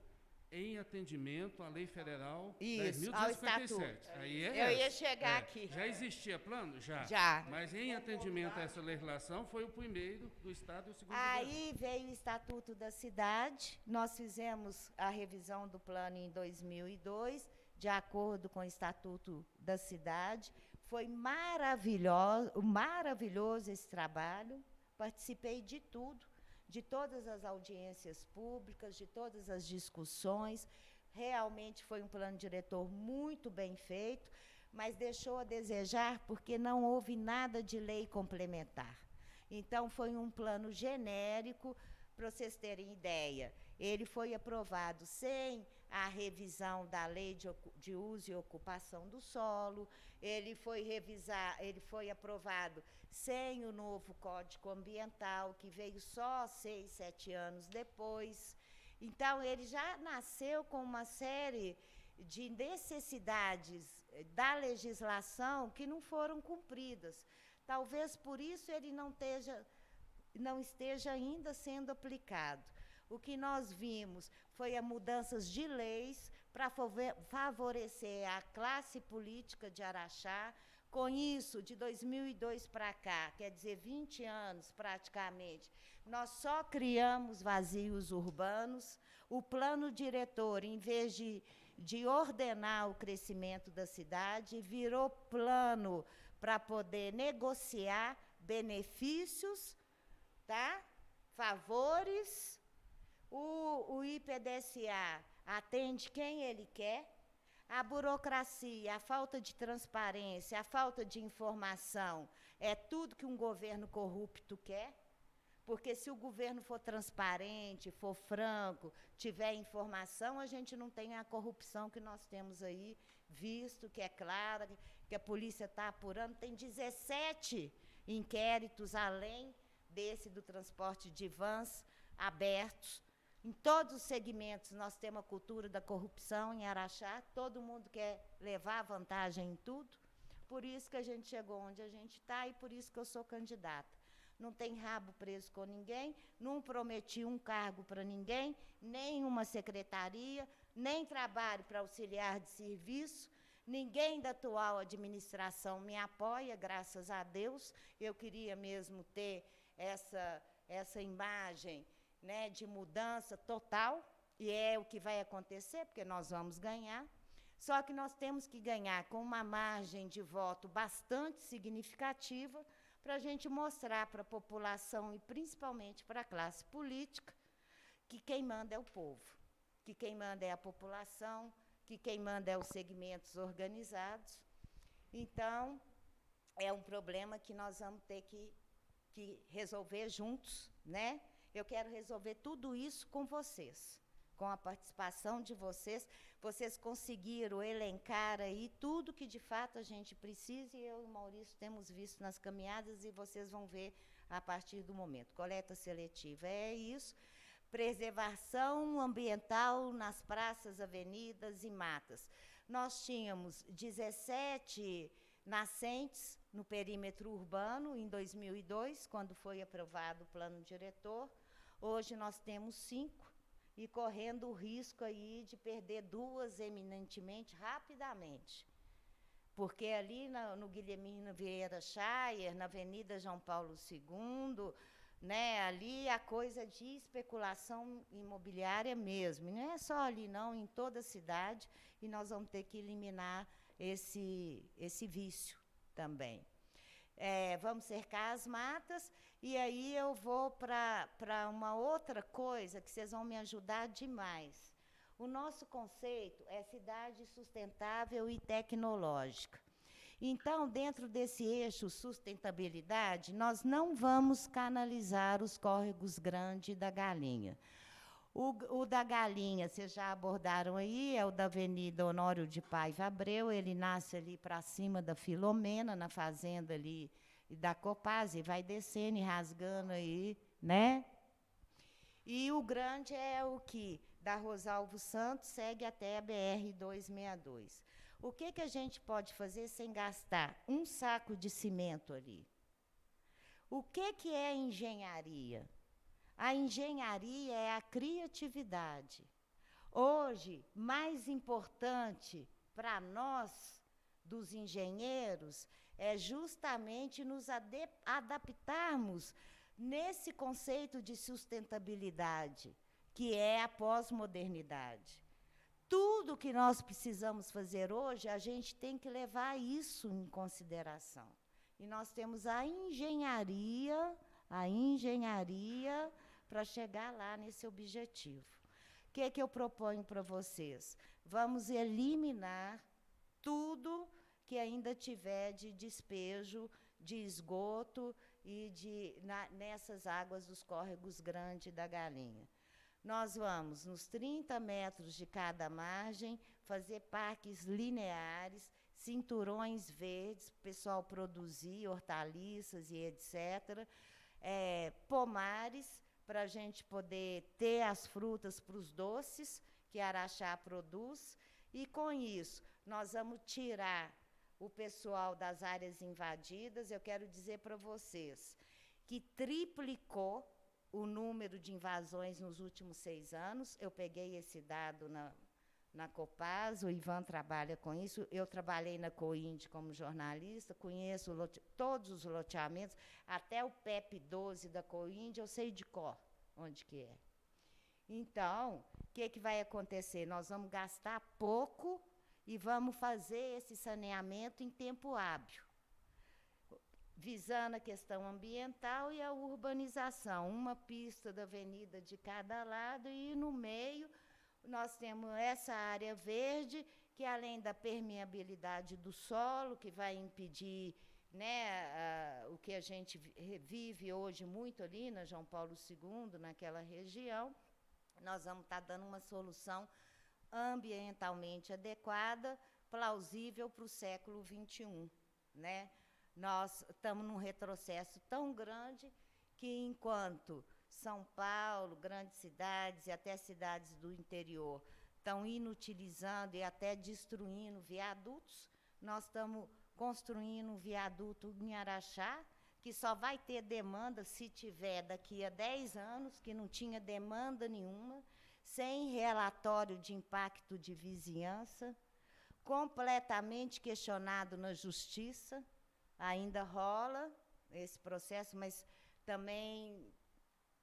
em atendimento à Lei Federal 10.257. Aí eu ia chegar aqui. Já existia plano? Já. Mas em atendimento a essa legislação foi o primeiro do Estado e o segundo Aí veio o Estatuto da Cidade, nós fizemos a revisão do plano em 2002, de acordo com o Estatuto da Cidade. Foi maravilhoso esse trabalho, participei de tudo, de todas as audiências públicas, de todas as discussões. Realmente foi um plano diretor muito bem feito, mas deixou a desejar porque não houve nada de lei complementar. Então, foi um plano genérico, para vocês terem ideia. Ele foi aprovado sem a revisão da Lei de Uso e Ocupação do Solo, ele foi aprovado sem o novo Código Ambiental, que veio só 6, 7 anos depois. Então, ele já nasceu com uma série de necessidades da legislação que não foram cumpridas. Talvez por isso ele não esteja ainda sendo aplicado. O que nós vimos foi as mudanças de leis para favorecer a classe política de Araxá. Com isso, de 2002 para cá, quer dizer, 20 anos praticamente, nós só criamos vazios urbanos. O plano diretor, em vez de ordenar o crescimento da cidade, virou plano para poder negociar benefícios, tá? Favores. O IPDSA atende quem ele quer. A burocracia, a falta de transparência, a falta de informação é tudo que um governo corrupto quer. Porque se o governo for transparente, for franco, tiver informação, a gente não tem a corrupção que nós temos aí, visto que é clara, que a polícia está apurando. Tem 17 inquéritos, além desse do transporte de vans, abertos. Em todos os segmentos, nós temos a cultura da corrupção em Araxá, todo mundo quer levar vantagem em tudo. Por isso que a gente chegou onde a gente está e por isso que eu sou candidata. Não tem rabo preso com ninguém, não prometi um cargo para ninguém, nem uma secretaria, nem trabalho para auxiliar de serviço. Ninguém da atual administração me apoia, graças a Deus. Eu queria mesmo ter essa imagem, né, de mudança total, e é o que vai acontecer, porque nós vamos ganhar, só que nós temos que ganhar com uma margem de voto bastante significativa para a gente mostrar para a população, e principalmente para a classe política, que quem manda é o povo, que quem manda é a população, que quem manda é os segmentos organizados. Então, é um problema que nós vamos ter que resolver juntos, né? Eu quero resolver tudo isso com vocês, com a participação de vocês. Vocês conseguiram elencar aí tudo que, de fato, a gente precisa, e eu e o Maurício temos visto nas caminhadas, e vocês vão ver a partir do momento. Coleta seletiva é isso. Preservação ambiental nas praças, avenidas e matas. Nós tínhamos 17 nascentes no perímetro urbano em 2002, quando foi aprovado o plano diretor. Hoje nós temos 5, e correndo o risco aí de perder 2 eminentemente rapidamente. Porque ali no Guilhermino Vieira Schaer, na Avenida João Paulo II, né, ali a coisa de especulação imobiliária mesmo. E não é só ali, não, em toda a cidade, e nós vamos ter que eliminar esse vício também. Vamos cercar as matas, e aí eu vou para uma outra coisa que vocês vão me ajudar demais. O nosso conceito é cidade sustentável e tecnológica. Então, dentro desse eixo sustentabilidade, nós não vamos canalizar os córregos grandes da Galinha. O da Galinha, vocês já abordaram aí, é o da Avenida Honório de Paiva Abreu, ele nasce ali para cima da Filomena, na fazenda ali da Copaz, e vai descendo e rasgando aí, né? E o grande é o que, da Rosalvo Santos, segue até a BR-262. O que a gente pode fazer sem gastar um saco de cimento ali? O que é engenharia? A engenharia é a criatividade. Hoje, mais importante para nós, dos engenheiros, é justamente nos adaptarmos nesse conceito de sustentabilidade, que é a pós-modernidade. Tudo que nós precisamos fazer hoje, a gente tem que levar isso em consideração. E nós temos a engenharia para chegar lá nesse objetivo. O que eu proponho para vocês? Vamos eliminar tudo que ainda tiver de despejo, de esgoto e nessas águas dos córregos grandes da Galinha. Nós vamos, nos 30 metros de cada margem, fazer parques lineares, cinturões verdes, para o pessoal produzir hortaliças e etc., pomares, para a gente poder ter as frutas para os doces que Araxá produz, e, com isso, nós vamos tirar o pessoal das áreas invadidas. Eu quero dizer para vocês que triplicou o número de invasões nos últimos 6 anos. Eu peguei esse dado na Copaz, o Ivan trabalha com isso, eu trabalhei na Coind como jornalista, conheço todos os loteamentos, até o PEP 12 da Coind, eu sei de cor onde que é. Então, o que vai acontecer? Nós vamos gastar pouco e vamos fazer esse saneamento em tempo hábil, visando a questão ambiental e a urbanização. Uma pista da avenida de cada lado, e no meio nós temos essa área verde, que, além da permeabilidade do solo, que vai impedir, né, o que a gente vive hoje muito ali na João Paulo II, naquela região, nós vamos estar dando uma solução ambientalmente adequada, plausível para o século XXI, né? Nós estamos num retrocesso tão grande que, enquanto São Paulo, grandes cidades e até cidades do interior estão inutilizando e até destruindo viadutos, nós estamos construindo um viaduto em Araxá, que só vai ter demanda se tiver daqui a 10 anos, que não tinha demanda nenhuma, sem relatório de impacto de vizinhança, completamente questionado na justiça. Ainda rola esse processo, mas também,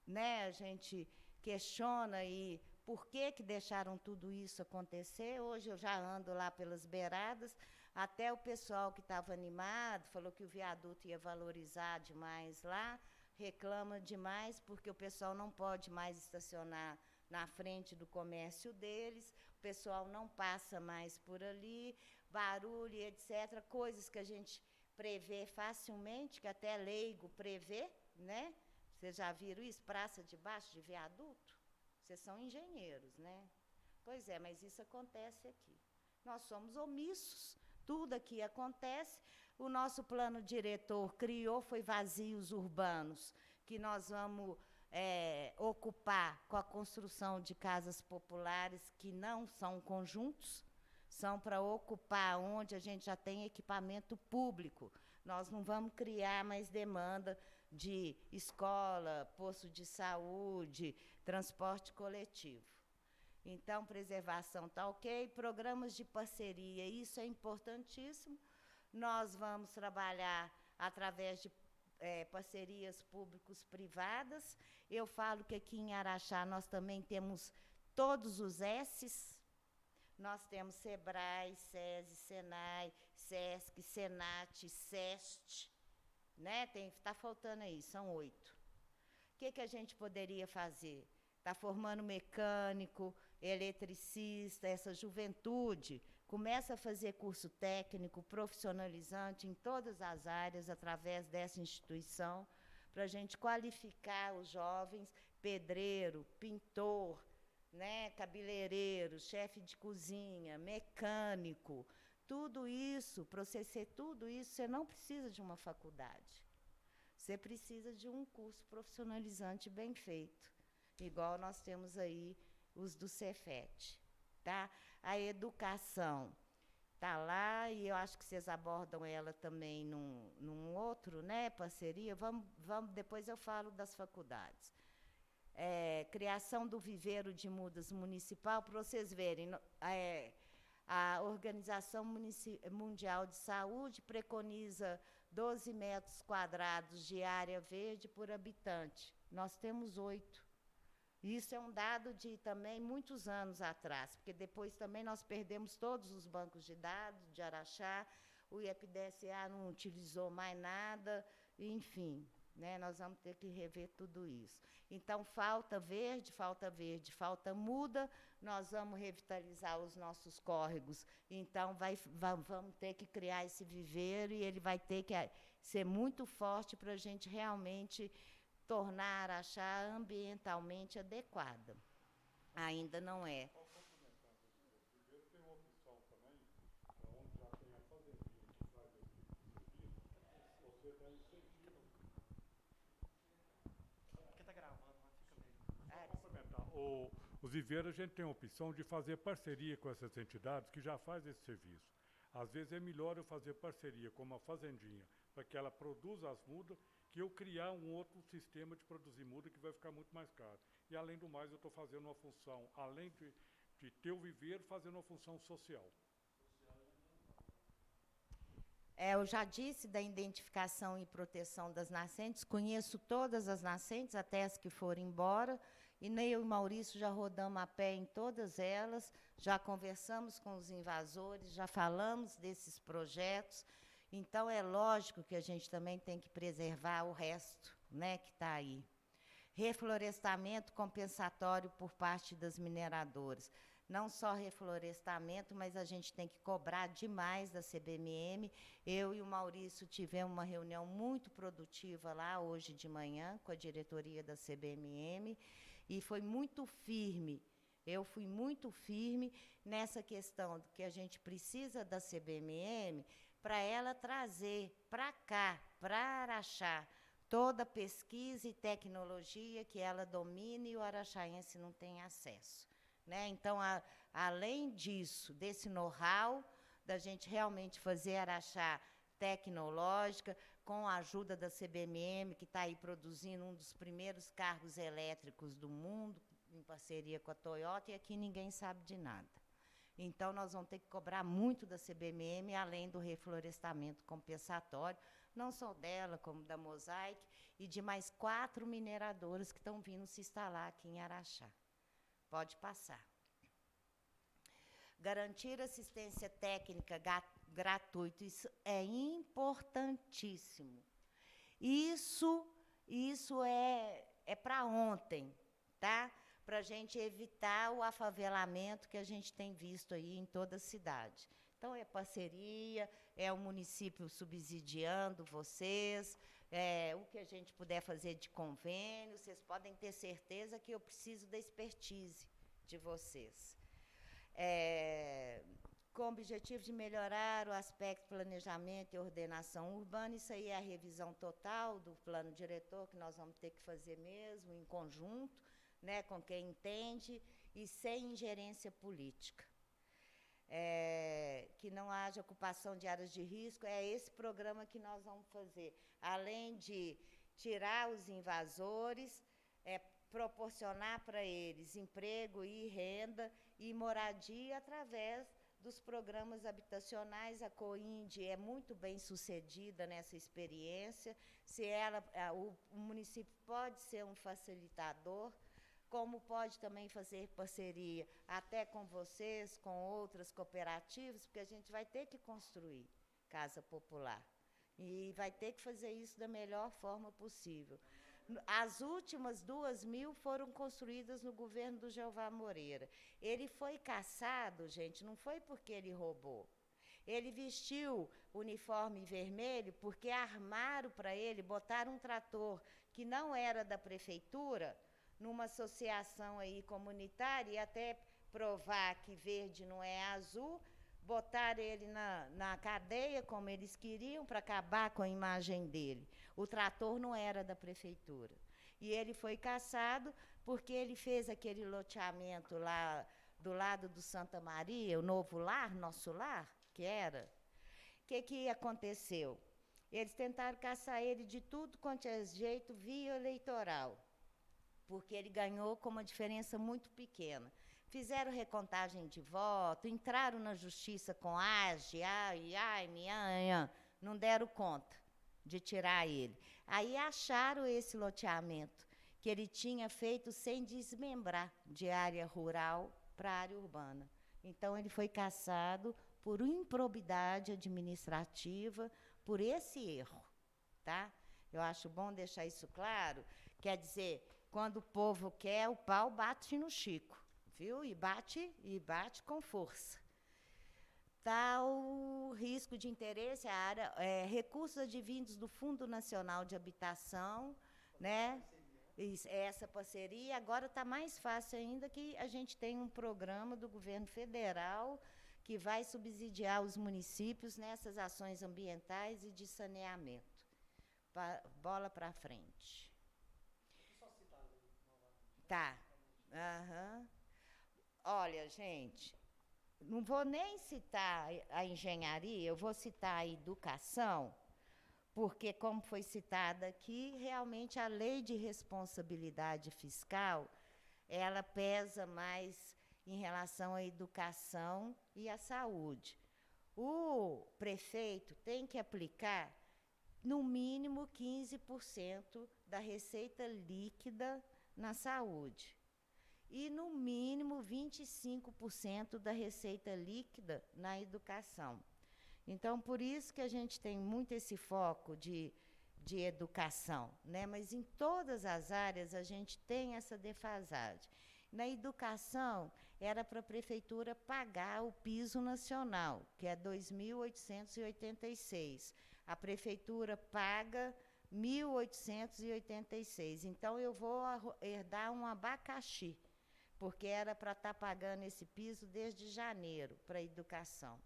né, a gente questiona aí por que deixaram tudo isso acontecer. Hoje eu já ando lá pelas beiradas, até o pessoal que estava animado, falou que o viaduto ia valorizar demais lá, reclama demais, porque o pessoal não pode mais estacionar na frente do comércio deles, o pessoal não passa mais por ali, barulho, etc., coisas que a gente prevê facilmente, que até leigo prevê, né? Vocês já viram isso? Praça debaixo de viaduto? Vocês são engenheiros, né? Pois é, mas isso acontece aqui. Nós somos omissos, tudo aqui acontece. O nosso plano diretor criou, foi vazios urbanos, que nós vamos ocupar com a construção de casas populares que não são conjuntos, são para ocupar onde a gente já tem equipamento público. Nós não vamos criar mais demanda de escola, posto de saúde, transporte coletivo. Então, preservação está ok, programas de parceria, isso é importantíssimo. Nós vamos trabalhar através de parcerias públicos-privadas. Eu falo que aqui em Araxá nós também temos todos os S's. Nós temos SEBRAE, SESI, SENAI, SESC, SENAT, SEST. Né? Está faltando aí, são 8. O que a gente poderia fazer? Está formando mecânico, eletricista, essa juventude começa a fazer curso técnico, profissionalizante em todas as áreas, através dessa instituição, para a gente qualificar os jovens, pedreiro, pintor, né, cabeleireiro, chefe de cozinha, mecânico. Tudo isso, para você ser tudo isso, você não precisa de uma faculdade. Você precisa de um curso profissionalizante bem feito, igual nós temos aí os do Cefet. Tá? A educação está lá, e eu acho que vocês abordam ela também num outro, né, parceria. Depois eu falo das faculdades. Criação do viveiro de mudas municipal, para vocês verem, a Organização Mundial de Saúde preconiza 12 metros quadrados de área verde por habitante. Nós temos 8. Isso é um dado de também muitos anos atrás, porque depois também nós perdemos todos os bancos de dados de Araxá, o IEPDSA não utilizou mais nada, enfim, né, nós vamos ter que rever tudo isso. Então, falta verde, falta muda, nós vamos revitalizar os nossos córregos. Então, vamos ter que criar esse viveiro, e ele vai ter que ser muito forte para a gente realmente tornar Araxá ambientalmente adequada. Ainda não é. Primeiro tem uma opção também, onde já tem a fazendinha que faz esse tipo de serviço, você dá incentivo. Porque está gravando, mas fica bem. Só complementar. Os viveiros, a gente tem a opção de fazer parceria com essas entidades que já fazem esse serviço. Às vezes é melhor eu fazer parceria com uma fazendinha, para que ela produza as mudas, que eu criar um outro sistema de produzir muda que vai ficar muito mais caro. E, além do mais, eu estou fazendo uma função, além de ter o viveiro, fazendo uma função social. Eu já disse da identificação e proteção das nascentes, conheço todas as nascentes, até as que foram embora, e nem eu e Maurício já rodamos a pé em todas elas, já conversamos com os invasores, já falamos desses projetos. Então, é lógico que a gente também tem que preservar o resto, né, que está aí. Reflorestamento compensatório por parte das mineradoras. Não só reflorestamento, mas a gente tem que cobrar demais da CBMM. Eu e o Maurício tivemos uma reunião muito produtiva lá hoje de manhã com a diretoria da CBMM, e foi muito firme. Eu fui muito firme nessa questão de que a gente precisa da CBMM para ela trazer para cá, para Araxá, toda a pesquisa e tecnologia que ela domina e o araxaense não tem acesso. Né? Então, além disso, desse know-how, da gente realmente fazer Araxá tecnológica, com a ajuda da CBMM, que está aí produzindo um dos primeiros carros elétricos do mundo, em parceria com a Toyota, e aqui ninguém sabe de nada. Então, nós vamos ter que cobrar muito da CBMM, além do reflorestamento compensatório, não só dela, como da Mosaic, e de mais 4 mineradoras que estão vindo se instalar aqui em Araxá. Pode passar. Garantir assistência técnica gratuita, isso é importantíssimo. Isso é para ontem, tá? Para a gente evitar o afavelamento que a gente tem visto aí em toda a cidade. Então, é parceria, é o município subsidiando vocês, o que a gente puder fazer de convênio, vocês podem ter certeza que eu preciso da expertise de vocês. Com o objetivo de melhorar o aspecto planejamento e ordenação urbana, isso aí é a revisão total do plano diretor, que nós vamos ter que fazer mesmo, em conjunto, né, com quem entende, e sem ingerência política. Que não haja ocupação de áreas de risco, é esse programa que nós vamos fazer. Além de tirar os invasores, proporcionar para eles emprego e renda e moradia através dos programas habitacionais. A COINDE é muito bem sucedida nessa experiência. O município pode ser um facilitador, como pode também fazer parceria até com vocês, com outras cooperativas, porque a gente vai ter que construir casa popular. E vai ter que fazer isso da melhor forma possível. As últimas 2.000 foram construídas no governo do Jeová Moreira. Ele foi caçado, gente, não foi porque ele roubou. Ele vestiu uniforme vermelho porque armaram para ele, botaram um trator que não era da prefeitura, numa associação aí comunitária, e até provar que verde não é azul, botaram ele na cadeia, como eles queriam, para acabar com a imagem dele. O trator não era da prefeitura. E ele foi caçado porque ele fez aquele loteamento lá do lado do Santa Maria, o novo lar, nosso lar, que era. O que aconteceu? Eles tentaram caçar ele de tudo quanto é jeito via eleitoral, porque ele ganhou com uma diferença muito pequena. Fizeram recontagem de voto, entraram na justiça com não deram conta de tirar ele. Aí acharam esse loteamento, que ele tinha feito sem desmembrar de área rural para área urbana. Então, ele foi cassado por improbidade administrativa, por esse erro. Tá? Eu acho bom deixar isso claro. Quer dizer, quando o povo quer, o pau bate no Chico, viu? E bate com força. Tal risco de interesse, a área, recursos advindos do Fundo Nacional de Habitação, né? Essa parceria. Agora está mais fácil ainda, que a gente tem um programa do governo federal que vai subsidiar os municípios nessas ações ambientais e de saneamento. Bola para frente. Tá. Uhum. Olha, gente, não vou nem citar a engenharia, eu vou citar a educação, porque, como foi citada aqui, realmente a lei de responsabilidade fiscal, ela pesa mais em relação à educação e à saúde. O prefeito tem que aplicar, no mínimo, 15% da receita líquida na saúde e, no mínimo, 25% da receita líquida na educação. Então, por isso que a gente tem muito esse foco de educação, né? Mas em todas as áreas a gente tem essa defasagem. Na educação, era para a prefeitura pagar o piso nacional, que é 2.886. A prefeitura paga 1.886. Então, eu vou herdar um abacaxi, porque era para estar pagando esse piso desde janeiro para a educação.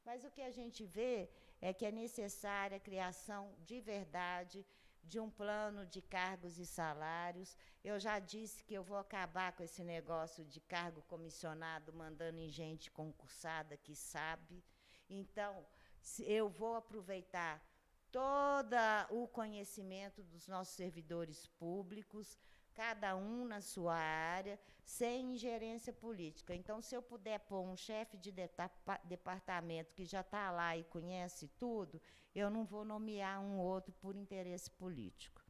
Mas o que a gente vê é que é necessária a criação de verdade de um plano de cargos e salários. Eu já disse que eu vou acabar com esse negócio de cargo comissionado, mandando em gente concursada que sabe. Então, eu vou aproveitar todo o conhecimento dos nossos servidores públicos, cada um na sua área, sem ingerência política. Então, se eu puder pôr um chefe de departamento que já está lá e conhece tudo, eu não vou nomear um outro por interesse político.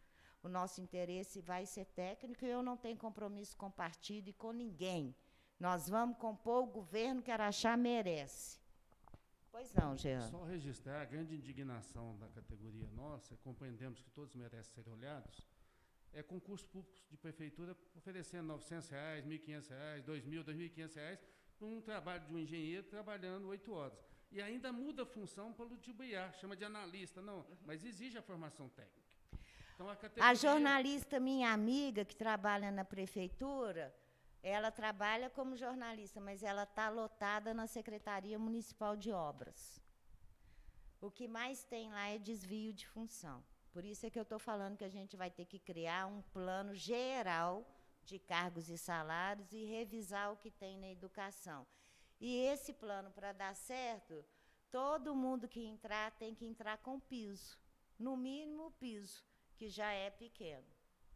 O nosso interesse vai ser técnico e eu não tenho compromisso com partido e com ninguém. Nós vamos compor o governo que Araxá merece. Pois não, Jean. Só registrar a grande indignação da categoria nossa, compreendemos que todos merecem ser olhados, é concursos públicos de prefeitura oferecendo R$900, R$1.500, R$2.000, R$2.500, por um trabalho de um engenheiro trabalhando 8 horas. E ainda muda a função para ludibriar, chama de analista, não, mas exige a formação técnica. Então, a jornalista, minha amiga, que trabalha na prefeitura, ela trabalha como jornalista, mas ela está lotada na Secretaria Municipal de Obras. O que mais tem lá é desvio de função. Por isso é que eu estou falando que a gente vai ter que criar um plano geral de cargos e salários e revisar o que tem na educação. E esse plano, para dar certo, todo mundo que entrar tem que entrar com piso. No mínimo o piso, que já é pequeno,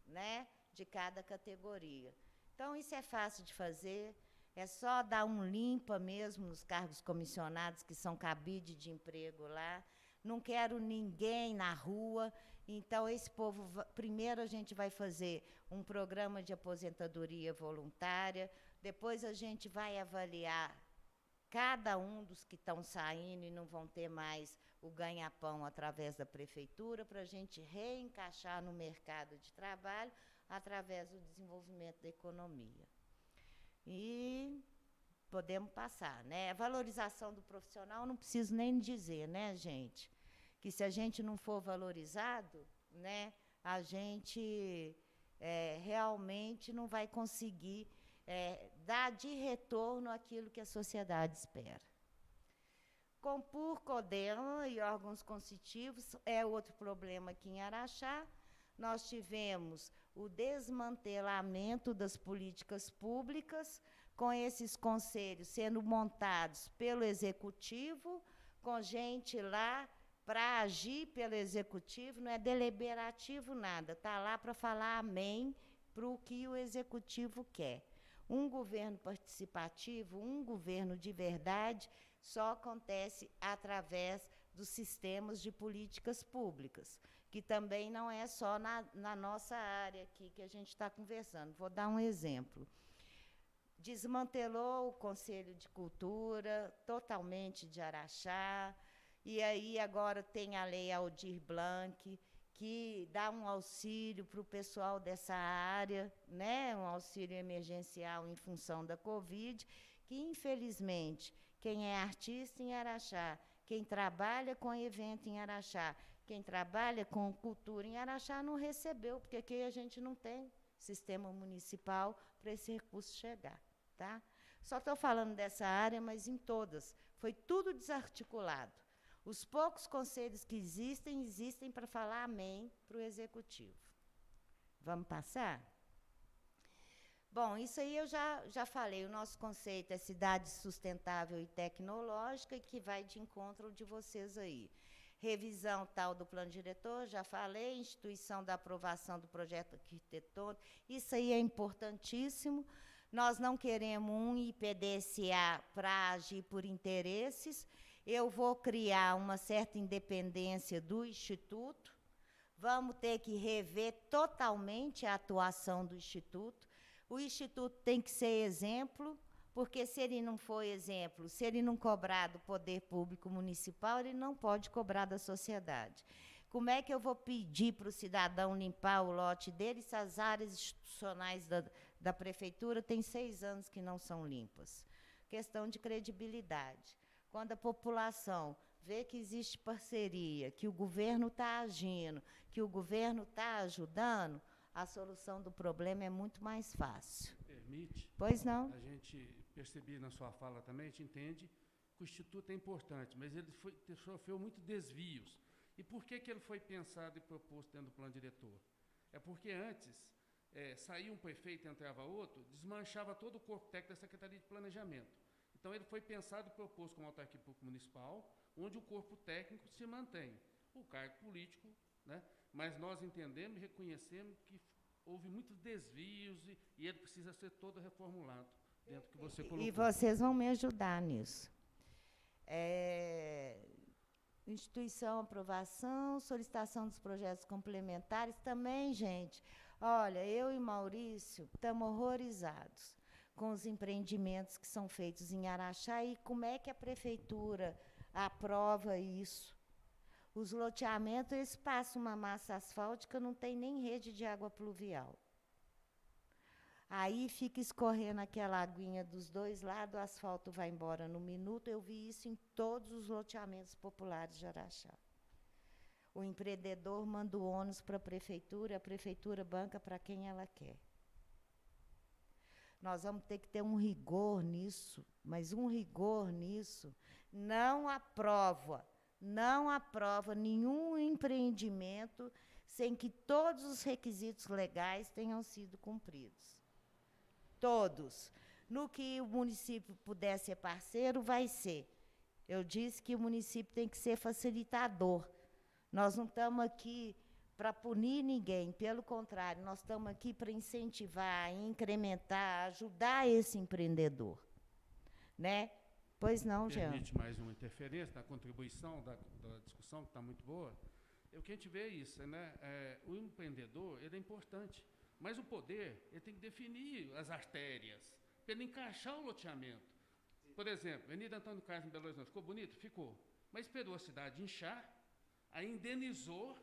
né, de cada categoria. Então, isso é fácil de fazer, é só dar um limpa mesmo nos cargos comissionados, que são cabide de emprego lá. Não quero ninguém na rua. Então, esse povo, primeiro a gente vai fazer um programa de aposentadoria voluntária, depois a gente vai avaliar cada um dos que estão saindo e não vão ter mais o ganha-pão através da prefeitura, para a gente reencaixar no mercado de trabalho, através do desenvolvimento da economia. E podemos passar, né? A valorização do profissional, não preciso nem dizer, né, gente? Que se a gente não for valorizado, né, a gente realmente não vai conseguir dar de retorno aquilo que a sociedade espera. Compur, CODEMA e órgãos constitutivos é outro problema aqui em Araxá. Nós tivemos o desmantelamento das políticas públicas, com esses conselhos sendo montados pelo Executivo, com gente lá para agir pelo Executivo, não é deliberativo nada, está lá para falar amém para o que o Executivo quer. Um governo participativo, um governo de verdade, só acontece através dos sistemas de políticas públicas, que também não é só na nossa área aqui que a gente está conversando. Vou dar um exemplo. Desmantelou o Conselho de Cultura, totalmente de Araxá, e aí agora tem a Lei Aldir Blanc, que dá um auxílio para o pessoal dessa área, né, um auxílio emergencial em função da Covid, que, infelizmente, quem é artista em Araxá, quem trabalha com evento em Araxá, quem trabalha com cultura em Araxá não recebeu, porque aqui a gente não tem sistema municipal para esse recurso chegar. Tá? Só estou falando dessa área, mas em todas. Foi tudo desarticulado. Os poucos conselhos que existem para falar amém para o Executivo. Vamos passar? Bom, isso aí eu já falei. O nosso conceito é cidade sustentável e tecnológica, que vai de encontro de vocês aí. Revisão tal do plano diretor, já falei. Instituição da aprovação do projeto arquitetônico. Isso aí é importantíssimo. Nós não queremos um IPDCA para agir por interesses. Eu vou criar uma certa independência do Instituto. Vamos ter que rever totalmente a atuação do Instituto. O Instituto tem que ser exemplo, porque se ele não for exemplo, se ele não cobrar do poder público municipal, ele não pode cobrar da sociedade. Como é que eu vou pedir para o cidadão limpar o lote dele se as áreas institucionais da prefeitura têm 6 anos que não são limpas? Questão de credibilidade. Quando a população vê que existe parceria, que o governo está agindo, que o governo está ajudando, a solução do problema é muito mais fácil. Permite? Pois não? A gente percebi na sua fala também, a gente entende que o Instituto é importante, mas ele sofreu muitos desvios. E por que ele foi pensado e proposto dentro do plano diretor? É porque antes, saía um prefeito e entrava outro, desmanchava todo o corpo técnico da Secretaria de Planejamento. Então, ele foi pensado e proposto como autarquia pública municipal, onde o corpo técnico se mantém, o cargo político, né? Mas nós entendemos e reconhecemos que houve muitos desvios e ele precisa ser todo reformulado, dentro do que você colocou. E vocês vão me ajudar nisso. Instituição, aprovação, solicitação dos projetos complementares também, gente. Olha, eu e Maurício estamos horrorizados com os empreendimentos que são feitos em Araxá e como é que a prefeitura aprova isso. Os loteamentos, eles passam uma massa asfáltica, não tem nem rede de água pluvial. Aí fica escorrendo aquela aguinha dos dois lados, o asfalto vai embora no minuto. Eu vi isso em todos os loteamentos populares de Araxá. O empreendedor manda o ônus para a prefeitura banca para quem ela quer. Nós vamos ter que ter um rigor nisso, mas um rigor nisso. Não aprova nenhum empreendimento sem que todos os requisitos legais tenham sido cumpridos. Todos. No que o município puder ser parceiro, vai ser. Eu disse que o município tem que ser facilitador. Nós não estamos aqui para punir ninguém, pelo contrário, nós estamos aqui para incentivar, incrementar, ajudar esse empreendedor. Né? Pois não, Jean? Permite mais uma interferência na contribuição da discussão, que está muito boa. O que a gente vê é isso, né? O empreendedor, ele é importante, mas o poder, ele tem que definir as artérias, para ele encaixar o loteamento. Por exemplo, Avenida Antônio Carlos em Belo Horizonte, ficou bonito? Ficou. Mas esperou a cidade inchar, aí indenizou,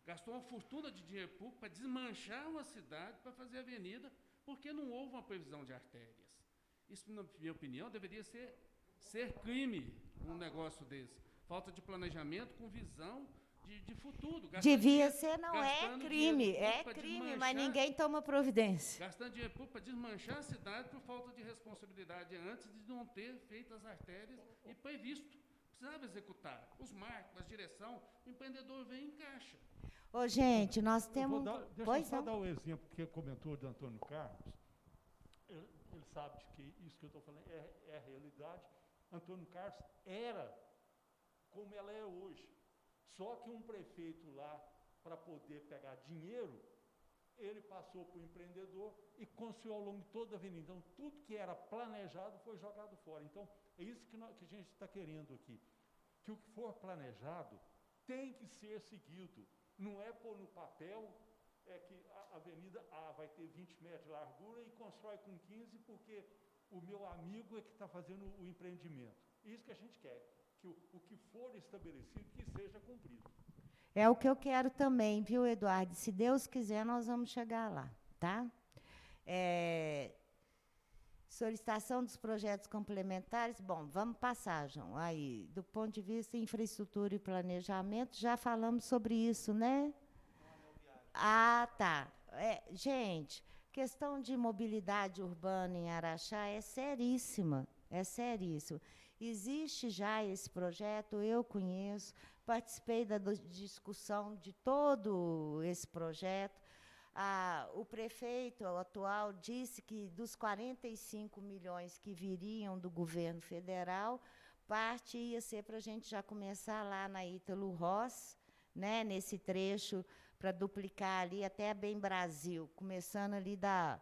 gastou uma fortuna de dinheiro público para desmanchar uma cidade, para fazer avenida, porque não houve uma previsão de artérias. Isso, na minha opinião, deveria ser crime, um negócio desse. Falta de planejamento com visão de futuro. Devia ser, não é crime. É crime, mas ninguém toma providência. Gastando dinheiro público para desmanchar a cidade por falta de responsabilidade antes de não ter feito as artérias e previsto. Precisava executar os marcos, a direção, o empreendedor vem e encaixa. Ô, gente, nós temos... Deixa eu só dar o exemplo que comentou do Antônio Carlos. Ele sabe de que isso que eu estou falando é a realidade. Antônio Carlos era como ela é hoje. Só que um prefeito lá, para poder pegar dinheiro, ele passou para o empreendedor e construiu ao longo de toda a avenida. Então, tudo que era planejado foi jogado fora. Então, é isso que a gente está querendo aqui. Que o que for planejado tem que ser seguido. Não é pôr no papel que a avenida A vai ter 20 metros de largura e constrói com 15 porque o meu amigo é que está fazendo o empreendimento. Isso que a gente quer, que o que for estabelecido que seja cumprido. É o que eu quero também, viu, Eduardo? Se Deus quiser, nós vamos chegar lá, tá? Solicitação dos projetos complementares. Bom, vamos passar, João. Aí, do ponto de vista de infraestrutura e planejamento, já falamos sobre isso, né? Ah, tá. Gente, questão de mobilidade urbana em Araxá é seríssima, é seríssimo. Existe já esse projeto, eu conheço, participei da discussão de todo esse projeto. O prefeito atual disse que dos 45 milhões que viriam do governo federal, parte ia ser para a gente já começar lá na Ítalo Ross, né, nesse trecho, para duplicar ali até Bem Brasil, começando ali da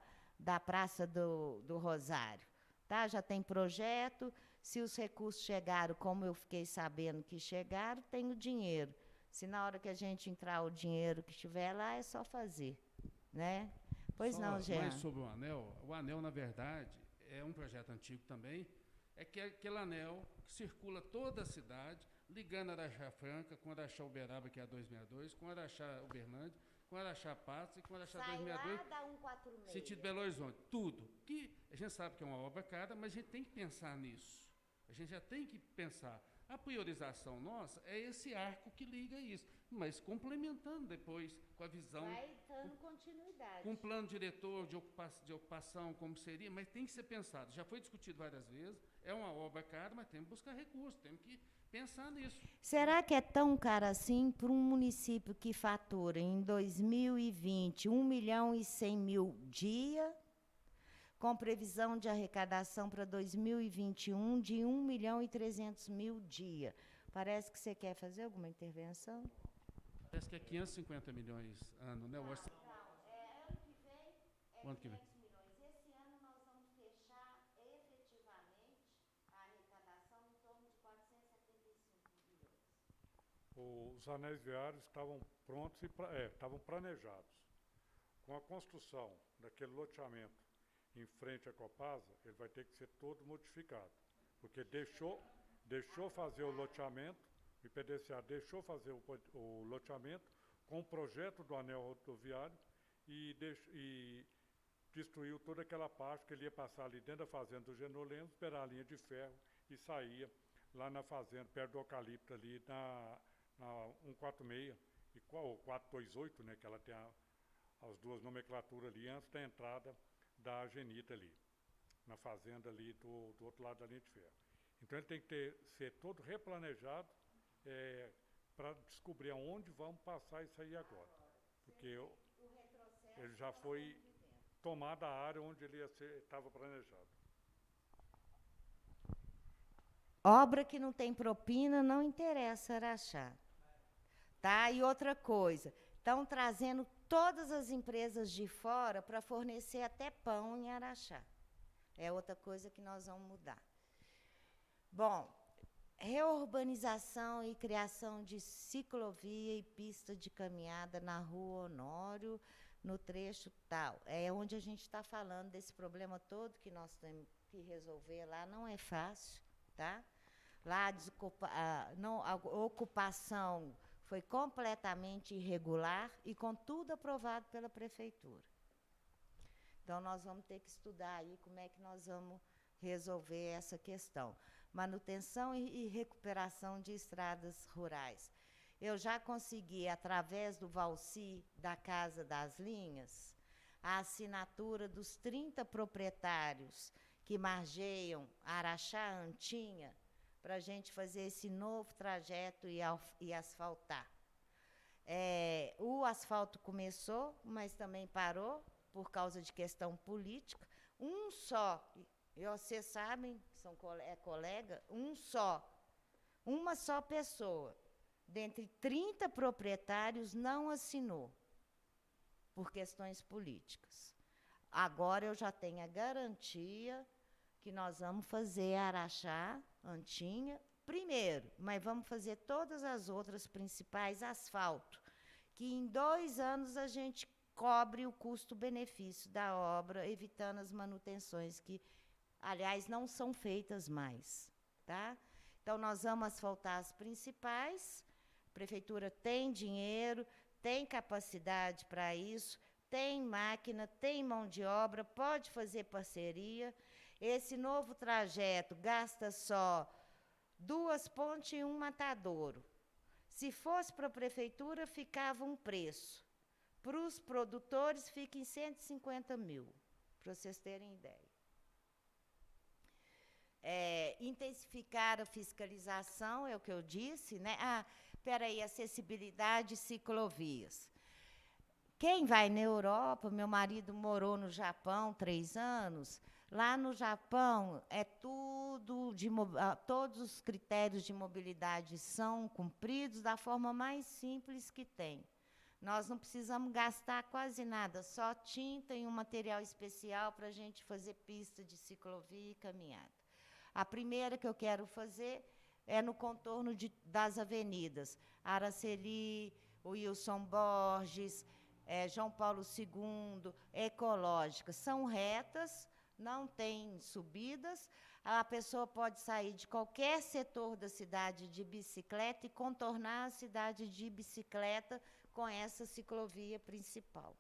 Praça do Rosário. Tá? Já tem projeto, se os recursos chegaram, como eu fiquei sabendo que chegaram, tem o dinheiro. Se na hora que a gente entrar o dinheiro que estiver lá, é só fazer. Né? Pois não, Jean. Mais sobre o anel, na verdade, é um projeto antigo também, é que é aquele anel que circula toda a cidade, ligando Araxá Franca com Araxá Uberaba, que é a 262, com Araxá Uberlândia, com Araxá Patos e com Araxá 262. Sai lá da 146. Sentido Belo Horizonte. Tudo. Que a gente sabe que é uma obra cara, mas a gente tem que pensar nisso. A gente já tem que pensar. A priorização nossa é esse arco que liga isso, mas complementando depois com a visão. Vai dando continuidade. Com um plano diretor de ocupação, como seria, mas tem que ser pensado. Já foi discutido várias vezes, é uma obra cara, mas temos que buscar recursos, temos que pensar nisso. Será que é tão caro assim para um município que fatura em 2020 1.100.000 dia, com previsão de arrecadação para 2021 de 1.300.000 dia? Parece que você quer fazer alguma intervenção? Parece que é 550 milhões ano, né? Ano que vem o ano que vem. 500 milhões. Esse ano nós vamos fechar efetivamente a arrecadação em torno de 475 milhões. os anéis viários estavam prontos e estavam planejados. Com a construção daquele loteamento em frente à Copasa, ele vai ter que ser todo modificado, porque deixou fazer o loteamento, o IPDCA deixou fazer o loteamento com o projeto do anel rodoviário e destruiu toda aquela parte que ele ia passar ali dentro da fazenda do Genoleno, esperar a linha de ferro e saía lá na fazenda, perto do Eucalipto, ali na 146 ou 428, né, que ela tem as duas nomenclaturas ali, antes da entrada da Genita ali, na fazenda ali do outro lado da linha de ferro. Então ele tem que ser todo replanejado para descobrir aonde vamos passar isso aí agora. Porque ele já foi tomada a área onde ele estava planejado. Obra que não tem propina não interessa Araxá. Tá? E outra coisa, estão trazendo todas as empresas de fora para fornecer até pão em Araxá. É outra coisa que nós vamos mudar. Bom, reurbanização e criação de ciclovia e pista de caminhada na Rua Honório, no trecho tal. É onde a gente está falando desse problema todo que nós temos que resolver lá. Não é fácil, tá? Lá a ocupação foi completamente irregular e com tudo aprovado pela prefeitura. Então, nós vamos ter que estudar aí como é que nós vamos resolver essa questão. Manutenção e recuperação de estradas rurais. Eu já consegui, através do Valci, da Casa das Linhas, a assinatura dos 30 proprietários que margeiam Araxá, Antinha, para a gente fazer esse novo trajeto e asfaltar. O asfalto começou, mas também parou, por causa de questão política. Um só, e vocês sabem, colega, uma só pessoa, dentre 30 proprietários, não assinou, por questões políticas. Agora eu já tenho a garantia que nós vamos fazer Araxá, Antinha, primeiro, mas vamos fazer todas as outras principais asfalto, que em 2 anos a gente cobre o custo-benefício da obra, evitando as manutenções que, aliás, não são feitas mais. Tá? Então, nós vamos asfaltar as principais, a prefeitura tem dinheiro, tem capacidade para isso, tem máquina, tem mão de obra, pode fazer parceria. Esse novo trajeto gasta só 2 pontes e 1 matadouro. Se fosse para a prefeitura, ficava um preço. Para os produtores, fica em 150 mil, para vocês terem ideia. Intensificar a fiscalização, é o que eu disse, né? Espera aí, acessibilidade e ciclovias. Quem vai na Europa, meu marido morou no Japão 3 anos, lá no Japão todos os critérios de mobilidade são cumpridos da forma mais simples que tem. Nós não precisamos gastar quase nada, só tinta e um material especial para a gente fazer pista de ciclovia e caminhada. A primeira que eu quero fazer é no contorno das avenidas Araceli, Wilson Borges, João Paulo II, ecológicas. São retas, não tem subidas. A pessoa pode sair de qualquer setor da cidade de bicicleta e contornar a cidade de bicicleta com essa ciclovia principal.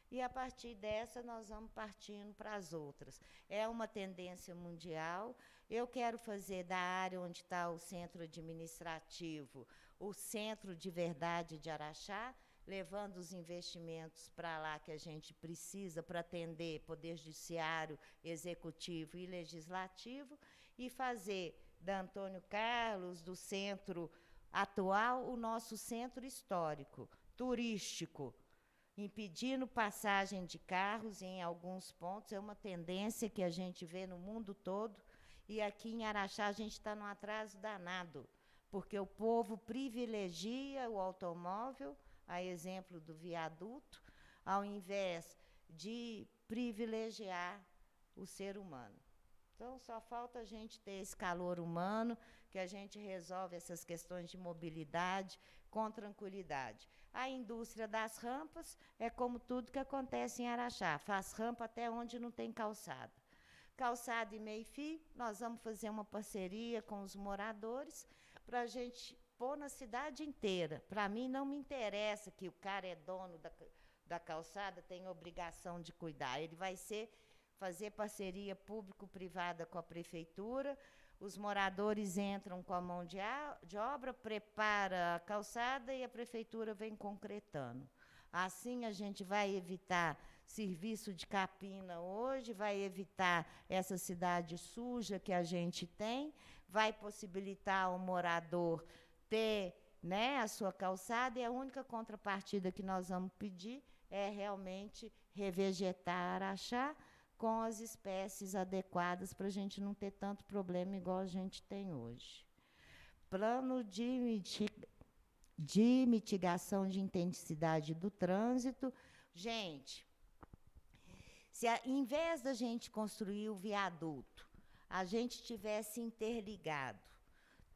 E, a partir dessa, nós vamos partindo para as outras. É uma tendência mundial. Eu quero fazer da área onde está o centro administrativo o centro de verdade de Araxá, levando os investimentos para lá que a gente precisa para atender Poder Judiciário, Executivo e Legislativo, e fazer da Antônio Carlos, do centro atual, o nosso centro histórico, turístico, impedindo passagem de carros em alguns pontos. É uma tendência que a gente vê no mundo todo, e aqui em Araxá a gente está num atraso danado, porque o povo privilegia o automóvel, a exemplo do viaduto, ao invés de privilegiar o ser humano. Então, só falta a gente ter esse calor humano, que a gente resolve essas questões de mobilidade com tranquilidade. A indústria das rampas é como tudo que acontece em Araxá, faz rampa até onde não tem calçada. Calçada e meio-fio, nós vamos fazer uma parceria com os moradores para a gente pôr na cidade inteira. Para mim, não me interessa que o cara é dono da calçada, tem obrigação de cuidar. Ele vai fazer parceria público-privada com a prefeitura, os moradores entram com a mão de obra, prepara a calçada e a prefeitura vem concretando. Assim, a gente vai evitar serviço de capina hoje, vai evitar essa cidade suja que a gente tem, vai possibilitar o morador ter, né, a sua calçada, e a única contrapartida que nós vamos pedir é realmente revegetar Araxá com as espécies adequadas para a gente não ter tanto problema igual a gente tem hoje. Plano de mitigação de intensidade do trânsito. Gente, se em vez da gente construir o viaduto, a gente tivesse interligado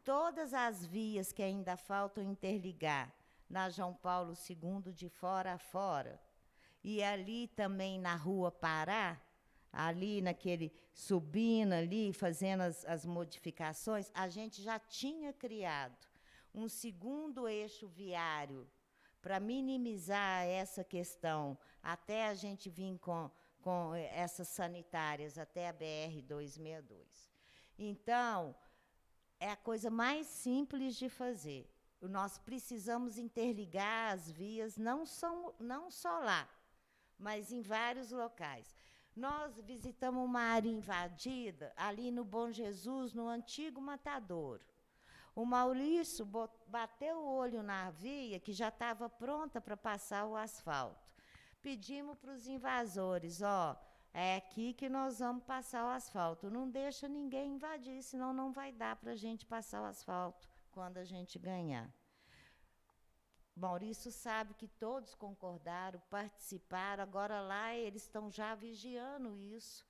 todas as vias que ainda faltam interligar na João Paulo II de fora a fora, e ali também na Rua Pará, ali naquele subindo ali, fazendo as modificações, a gente já tinha criado um segundo eixo viário para minimizar essa questão, até a gente vir com essas sanitárias, até a BR-262. Então, é a coisa mais simples de fazer. Nós precisamos interligar as vias, não só lá, mas em vários locais. Nós visitamos uma área invadida, ali no Bom Jesus, no antigo Matadouro. O Maurício bateu o olho na via, que já estava pronta para passar o asfalto. Pedimos para os invasores, é aqui que nós vamos passar o asfalto. Não deixa ninguém invadir, senão não vai dar para a gente passar o asfalto quando a gente ganhar. Maurício sabe que todos concordaram, participaram, agora lá eles estão já vigiando isso,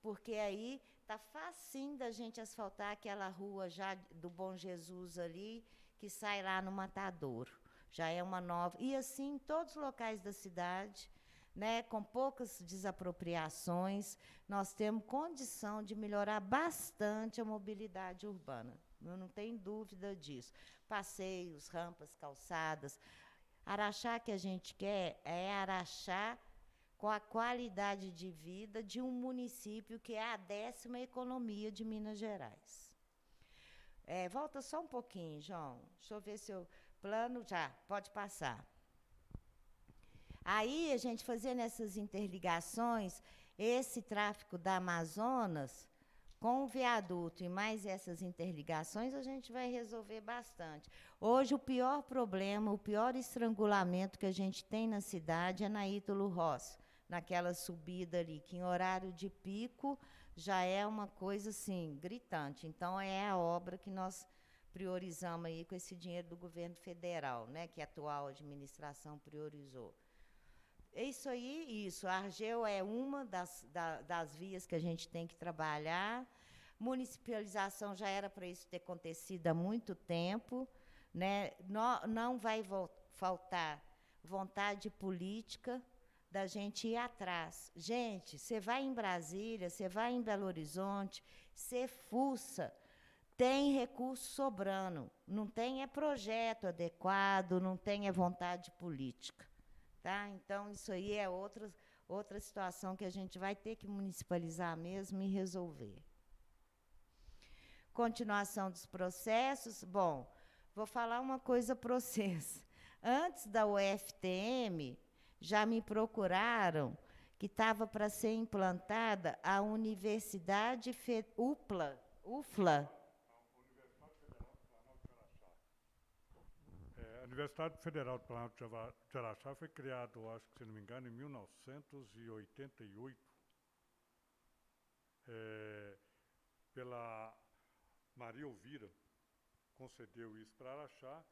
porque aí está facinho da gente asfaltar aquela rua já do Bom Jesus ali, que sai lá no Matadouro. Já é uma nova. E assim, em todos os locais da cidade, né, com poucas desapropriações, nós temos condição de melhorar bastante a mobilidade urbana. Eu não tenho dúvida disso. Passeios, rampas, calçadas. Araxá que a gente quer é Araxá com a qualidade de vida de um município que é a 10ª economia de Minas Gerais. Volta só um pouquinho, João. Deixa eu ver seu plano. Já, pode passar. Aí, a gente fazendo essas interligações, esse tráfego da Amazonas, com o viaduto e mais essas interligações, a gente vai resolver bastante. Hoje, o pior problema, o pior estrangulamento que a gente tem na cidade é na Ítalo Rossi, naquela subida ali, que em horário de pico já é uma coisa, assim, gritante. Então, é a obra que nós priorizamos aí com esse dinheiro do governo federal, né, que a atual administração priorizou. É isso aí, isso. A Argel é uma das vias que a gente tem que trabalhar. Municipalização já era para isso ter acontecido há muito tempo, né? Não vai faltar vontade política da gente ir atrás. Gente, você vai em Brasília, você vai em Belo Horizonte, você fuça, tem recurso sobrando. Não tem projeto adequado, não tem vontade política. Tá? Então, isso aí é outra situação que a gente vai ter que municipalizar mesmo e resolver. Continuação dos processos. Bom, vou falar uma coisa para vocês. Antes da UFTM, já me procuraram que estava para ser implantada a Universidade UFLA. A Universidade Federal do Planalto de Araxá foi criada, acho que, se não me engano, em 1988, pela Maria Elvira, concedeu isso para Araxá,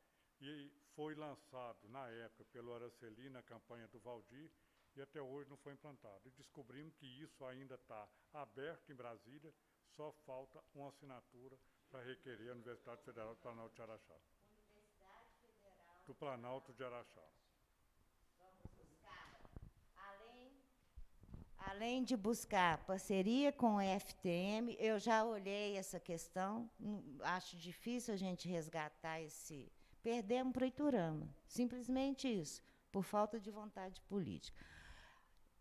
e foi lançado, na época, pelo Araceli, na campanha do Valdir, e até hoje não foi implantado. E descobrimos que isso ainda está aberto em Brasília, só falta uma assinatura para requerer a Universidade Federal do Planalto de Araxá. Do Planalto de Araxá. Além de buscar parceria com o FTM, eu já olhei essa questão, acho difícil a gente resgatar esse... Perdemos para o Iturama, simplesmente isso, por falta de vontade política.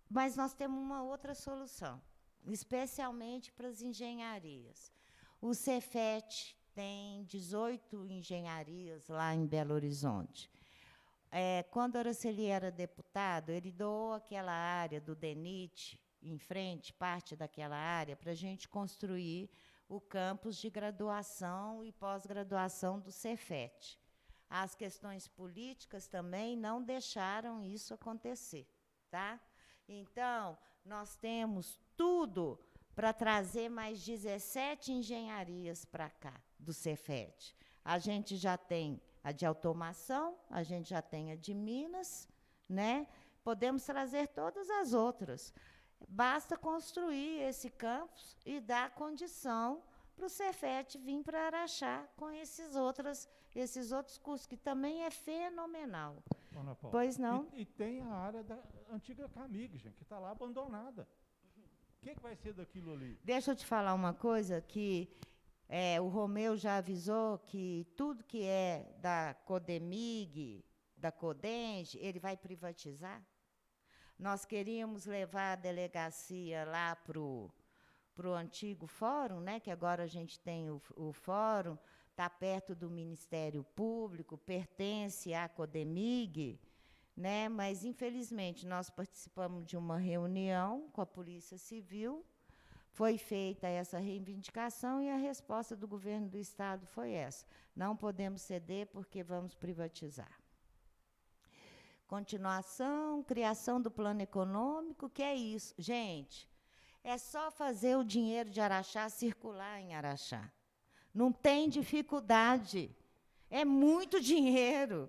Mas nós temos uma outra solução, especialmente para as engenharias. O Cefet tem 18 engenharias lá em Belo Horizonte. Quando Araceli era deputado, ele doou aquela área do DENIT, em frente, parte daquela área, para a gente construir o campus de graduação e pós-graduação do Cefet. As questões políticas também não deixaram isso acontecer. Tá? Então, nós temos tudo para trazer mais 17 engenharias para cá, do Cefet. A gente já tem a de automação, a gente já tem a de Minas, né? Podemos trazer todas as outras. Basta construir esse campus e dar condição para o Cefet vir para Araxá com esses outros cursos, que também é fenomenal. Ana Paula, Pois não? E tem a área da antiga Camig, gente, que está lá abandonada. O que vai ser daquilo ali? Deixa eu te falar uma coisa, que o Romeu já avisou que tudo que é da Codemig, da Codenge, ele vai privatizar. Nós queríamos levar a delegacia lá para o antigo fórum, né, que agora a gente tem o fórum, está perto do Ministério Público, pertence à Codemig, né, mas, infelizmente, nós participamos de uma reunião com a Polícia Civil, foi feita essa reivindicação e a resposta do governo do Estado foi essa. Não podemos ceder porque vamos privatizar. Continuação, criação do plano econômico, que é isso. Gente, é só fazer o dinheiro de Araxá circular em Araxá. Não tem dificuldade. É muito dinheiro.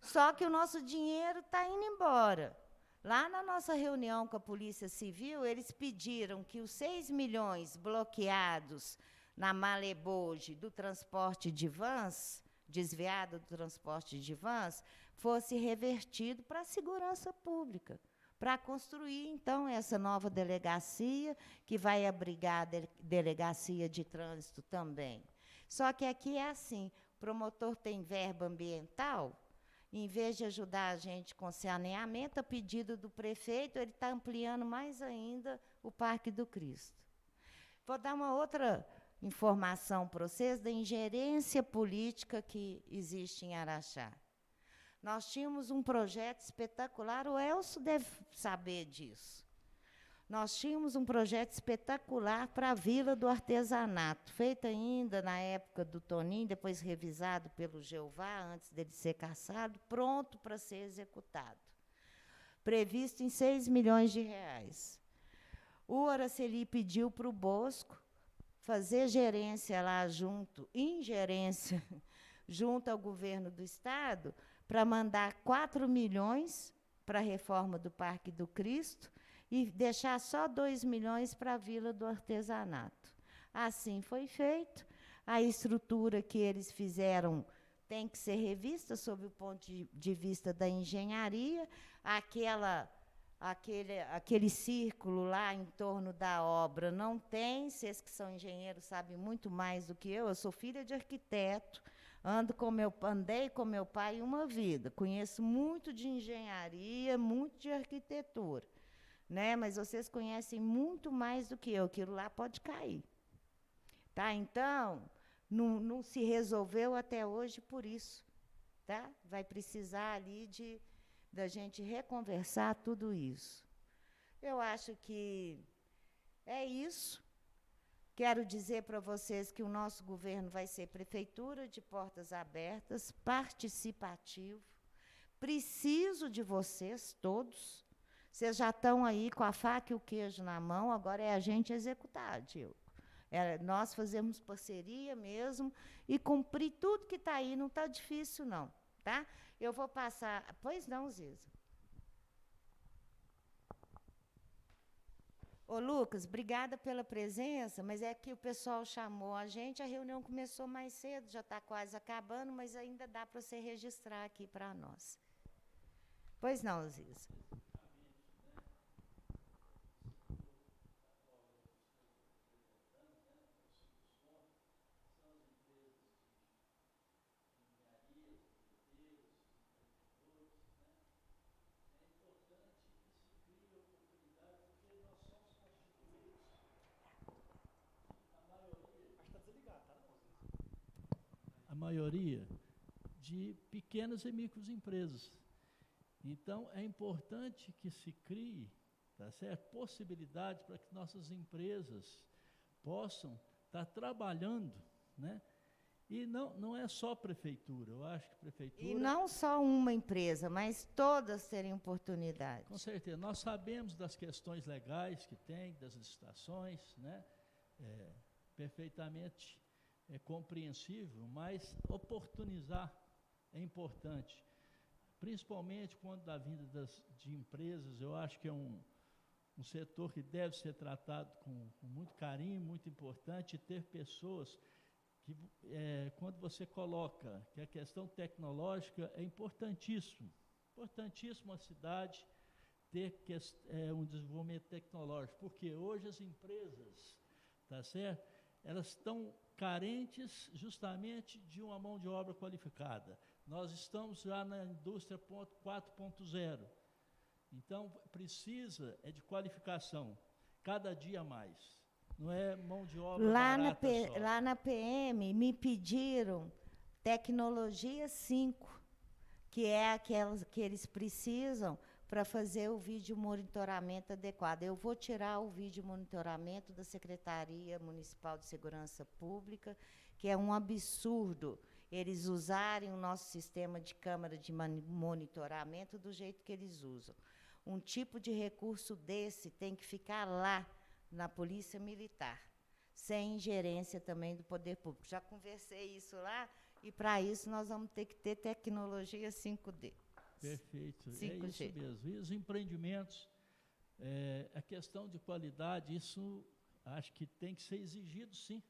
Só que o nosso dinheiro está indo embora. Lá na nossa reunião com a Polícia Civil, eles pediram que os 6 milhões bloqueados na Maleboge do transporte de vans, desviado do transporte de vans, fosse revertido para a segurança pública, para construir, então, essa nova delegacia, que vai abrigar a delegacia de trânsito também. Só que aqui é assim, o promotor tem verba ambiental, em vez de ajudar a gente com saneamento, a pedido do prefeito, ele está ampliando mais ainda o Parque do Cristo. Vou dar uma outra informação para vocês da ingerência política que existe em Araxá. Nós tínhamos um projeto espetacular, o Elcio deve saber disso. Nós tínhamos um projeto espetacular para a Vila do Artesanato, feito ainda na época do Toninho, depois revisado pelo Jeová, antes dele ser cassado, pronto para ser executado. Previsto em 6 milhões de reais. O Araceli pediu para o Bosco fazer gerência lá junto, ingerência, junto ao governo do Estado, para mandar 4 milhões para a reforma do Parque do Cristo e deixar só 2 milhões para a Vila do Artesanato. Assim foi feito. A estrutura que eles fizeram tem que ser revista sob o ponto de vista da engenharia. Aquele círculo lá em torno da obra não tem. Vocês que são engenheiros sabem muito mais do que eu. Eu sou filha de arquiteto. Andei com meu pai uma vida, conheço muito de engenharia, muito de arquitetura, né? Mas vocês conhecem muito mais do que eu, aquilo lá pode cair. Tá? Então, não se resolveu até hoje por isso. Tá? Vai precisar ali da gente reconversar tudo isso. Eu acho que é isso. Quero dizer para vocês que o nosso governo vai ser prefeitura de portas abertas, participativo. Preciso de vocês todos. Vocês já estão aí com a faca e o queijo na mão, agora é a gente executar, Diogo. Nós fazemos parceria mesmo e cumprir tudo que está aí, não está difícil, não. Tá? Eu vou passar... Pois não, Ziza. Ô, Lucas, obrigada pela presença, mas é que o pessoal chamou a gente reunião começou mais cedo, já está quase acabando, mas ainda dá para você registrar aqui para nós. Pois não, Ziza. A maioria de pequenas e microempresas. Então, é importante que se crie, tá certo, possibilidade para que nossas empresas possam estar trabalhando, né? E não é só prefeitura, eu acho que prefeitura... E não só uma empresa, mas todas terem oportunidade. Com certeza. Nós sabemos das questões legais que tem, das licitações, né? Perfeitamente compreensível, mas oportunizar é importante. Principalmente quando da vinda de empresas, eu acho que é um setor que deve ser tratado com muito carinho, muito importante, ter pessoas que, quando você coloca que a questão tecnológica é importantíssimo a cidade ter um desenvolvimento tecnológico, porque hoje as empresas, tá certo? Elas estão carentes justamente de uma mão de obra qualificada. Nós estamos já na indústria 4.0, então precisa de qualificação, cada dia mais. Não é mão de obra barata só. Lá na PM me pediram tecnologia 5, que é aquelas que eles precisam para fazer o vídeo monitoramento adequado. Eu vou tirar o vídeo monitoramento da Secretaria Municipal de Segurança Pública, que é um absurdo eles usarem o nosso sistema de câmara de monitoramento do jeito que eles usam. Um tipo de recurso desse tem que ficar lá, na Polícia Militar, sem ingerência também do poder público. Já conversei isso lá, e para isso nós vamos ter que ter tecnologia 5D. Perfeito, 5G. É isso mesmo. E os empreendimentos, a questão de qualidade, isso acho que tem que ser exigido, sim,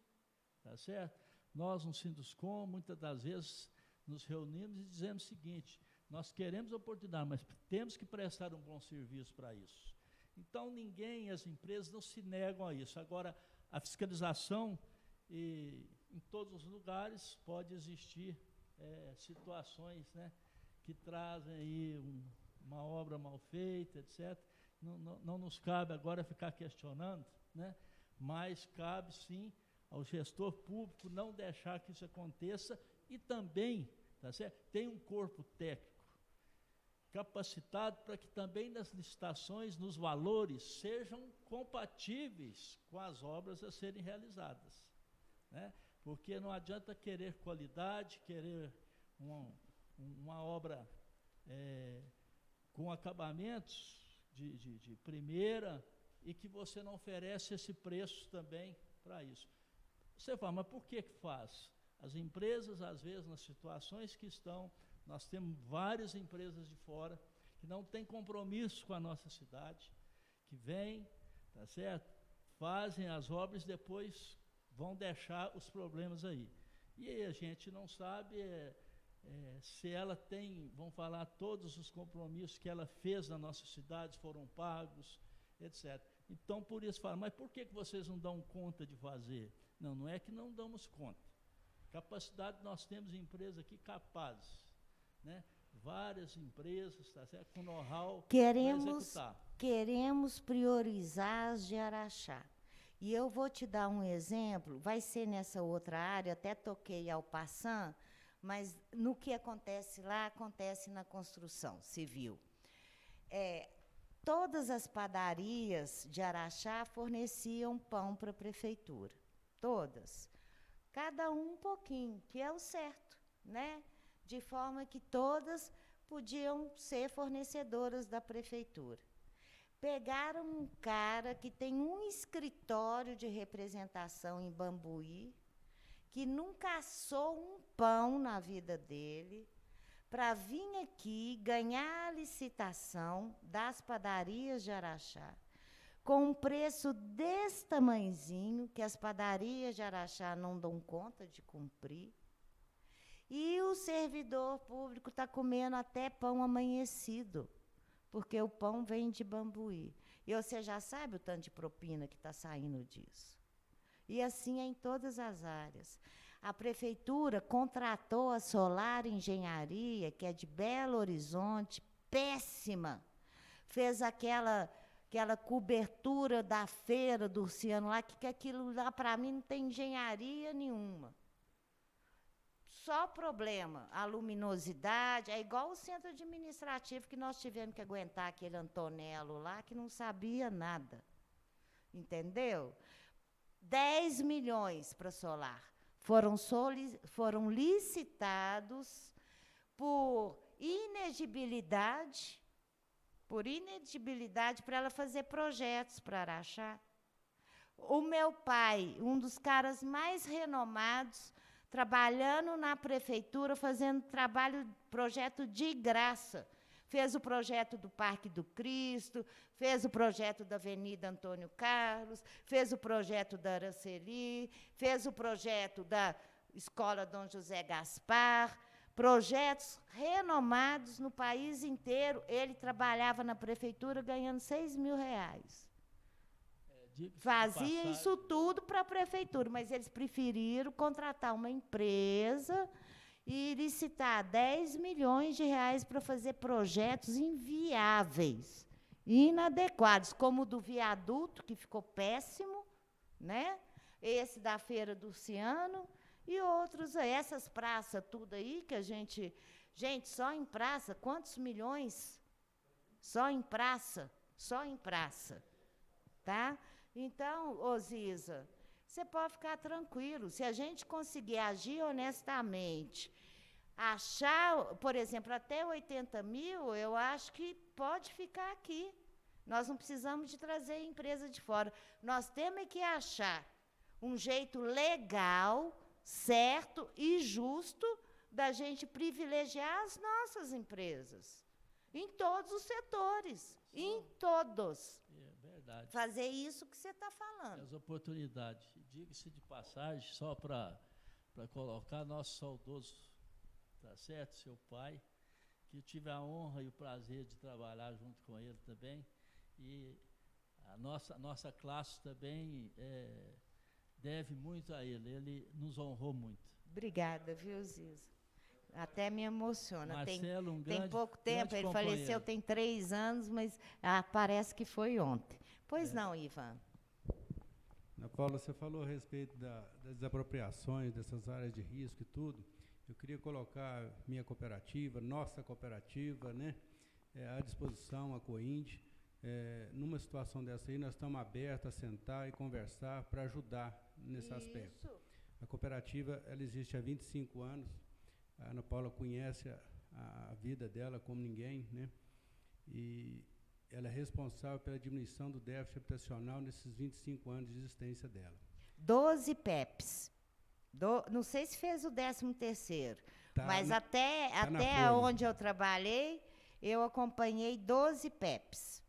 tá certo? Nós, no Sinduscom, muitas das vezes nos reunimos e dizemos o seguinte: nós queremos oportunidade, mas temos que prestar um bom serviço para isso. Então, as empresas não se negam a isso. Agora, a fiscalização, em todos os lugares, pode existir situações, né, que trazem aí uma obra mal feita, etc. Não nos cabe agora ficar questionando, né, mas cabe, sim, ao gestor público não deixar que isso aconteça e também, tá certo, tem um corpo técnico capacitado para que também nas licitações, nos valores, sejam compatíveis com as obras a serem realizadas, né? Porque não adianta querer qualidade, querer uma obra com acabamentos de primeira e que você não oferece esse preço também para isso. Você fala, mas por que faz? As empresas, às vezes, nas situações que estão... Nós temos várias empresas de fora que não têm compromisso com a nossa cidade, que vêm, tá certo? Fazem as obras e depois vão deixar os problemas aí. E aí a gente não sabe se ela tem, vão falar, todos os compromissos que ela fez na nossa cidade foram pagos, etc. Então, por isso fala, mas por que vocês não dão conta de fazer? Não é que não damos conta. Capacidade, nós temos empresas aqui capazes, né? Várias empresas, tá certo? Com know-how para executar. Queremos priorizar as de Araxá. E eu vou te dar um exemplo, vai ser nessa outra área, até toquei ao passant, mas no que acontece lá, acontece na construção civil. Todas as padarias de Araxá forneciam pão para a prefeitura. Todas. Cada um pouquinho, que é o certo, né? De forma que todas podiam ser fornecedoras da prefeitura. Pegaram um cara que tem um escritório de representação em Bambuí, que nunca assou um pão na vida dele, para vir aqui ganhar a licitação das padarias de Araxá, com um preço desse tamanhozinho, que as padarias de Araxá não dão conta de cumprir, e o servidor público está comendo até pão amanhecido, porque o pão vem de Bambuí. E você já sabe o tanto de propina que está saindo disso. E assim é em todas as áreas. A prefeitura contratou a Solar Engenharia, que é de Belo Horizonte, péssima. Fez aquela cobertura da feira do Urciano lá, que aquilo lá, para mim, não tem engenharia nenhuma. Só problema, a luminosidade, é igual o centro administrativo que nós tivemos que aguentar aquele Antonello lá, que não sabia nada. Entendeu? 10 milhões para Solar. Foram licitados por inelegibilidade para ela fazer projetos para Araxá. O meu pai, um dos caras mais renomados, trabalhando na prefeitura, fazendo projeto de graça. Fez o projeto do Parque do Cristo, fez o projeto da Avenida Antônio Carlos, fez o projeto da Araceli, fez o projeto da Escola Dom José Gaspar, projetos renomados no país inteiro. Ele trabalhava na prefeitura ganhando R$6.000. Fazia isso tudo para a prefeitura, mas eles preferiram contratar uma empresa e licitar R$10 milhões para fazer projetos inviáveis, inadequados, como o do viaduto, que ficou péssimo, né? Esse da Feira do Urciano e outros, essas praças tudo aí que a gente... Gente, só em praça, quantos milhões? Só em praça, tá? Então, Ziza, você pode ficar tranquilo. Se a gente conseguir agir honestamente, achar, por exemplo, até 80 mil, eu acho que pode ficar aqui. Nós não precisamos de trazer empresa de fora. Nós temos que achar um jeito legal, certo e justo da gente privilegiar as nossas empresas, em todos os setores, em todos. Verdade. Fazer isso que você está falando. As oportunidades. Diga-se de passagem, só para colocar nosso saudoso, tá certo, seu pai, que eu tive a honra e o prazer de trabalhar junto com ele também, e a nossa classe também deve muito a ele nos honrou muito. Obrigada, viu, Ziza? Até me emociona. Marcelo, tem pouco tempo, ele faleceu, tem 3 anos, mas parece que foi ontem. Pois não, Ivan. Ana Paula, você falou a respeito das desapropriações, dessas áreas de risco e tudo. Eu queria colocar minha cooperativa, nossa cooperativa, né, à disposição, a Coind. Numa situação dessa aí, nós estamos abertos a sentar e conversar para ajudar nesse aspecto. A cooperativa, ela existe há 25 anos. A Ana Paula conhece a vida dela como ninguém, né? E ela é responsável pela diminuição do déficit habitacional nesses 25 anos de existência dela. 12 PEPs. Não sei se fez o 13º, mas até onde eu trabalhei, eu acompanhei 12 PEPs.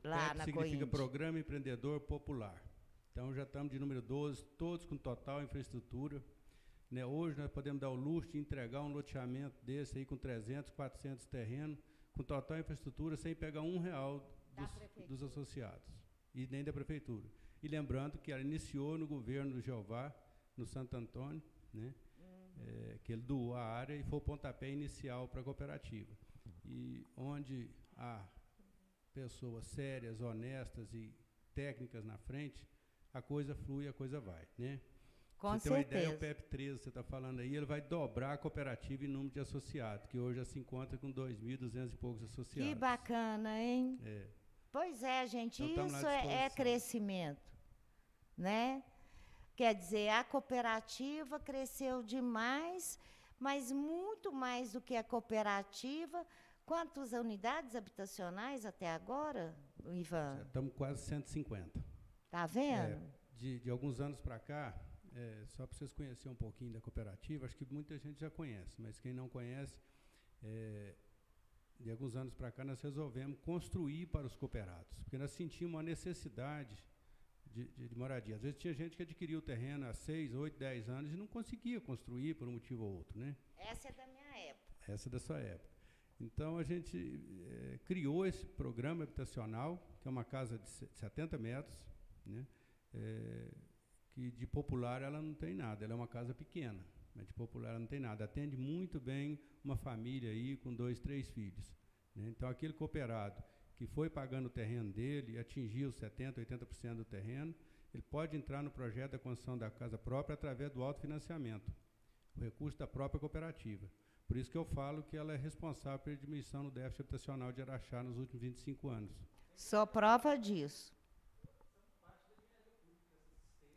Lá na PEP Coind. significa Programa Empreendedor Popular. Então, já estamos de número 12, todos com total infraestrutura. Né? Hoje, nós podemos dar o luxo de entregar um loteamento desse aí com 300, 400 terrenos, com total infraestrutura, sem pegar R$1 dos associados, e nem da prefeitura. E lembrando que ela iniciou no governo do Jeová, no Santo Antônio, né? Que ele doou a área e foi o pontapé inicial para a cooperativa. E onde há pessoas sérias, honestas e técnicas na frente, a coisa flui, a coisa vai, né? Com você tem uma certeza. ideia, o PEP 13, você está falando aí, ele vai dobrar a cooperativa em número de associados, que hoje já se encontra com 2.200 e poucos associados. Que bacana, hein? Pois é, gente, então, isso é crescimento, né? Quer dizer, a cooperativa cresceu demais, mas muito mais do que a cooperativa. Quantas unidades habitacionais até agora, Ivan? Já estamos quase 150. Tá vendo? De alguns anos para cá, só para vocês conhecerem um pouquinho da cooperativa, acho que muita gente já conhece, mas quem não conhece, de alguns anos para cá, nós resolvemos construir para os cooperados, porque nós sentimos uma necessidade de moradia. Às vezes tinha gente que adquiriu o terreno há 6, 8, 10 anos e não conseguia construir por um motivo ou outro, né? Essa é da minha época. Essa é da sua época. Então, a gente criou esse programa habitacional, que é uma casa de 70 metros, né? Que de popular ela não tem nada, ela é uma casa pequena, mas de popular ela não tem nada. Atende muito bem uma família aí com 2, 3 filhos, né? Então, aquele cooperado que foi pagando o terreno dele e atingiu 70%, 80% do terreno, ele pode entrar no projeto da construção da casa própria através do autofinanciamento, o recurso da própria cooperativa. Por isso que eu falo que ela é responsável pela diminuição do déficit habitacional de Araxá nos últimos 25 anos. Sou prova disso.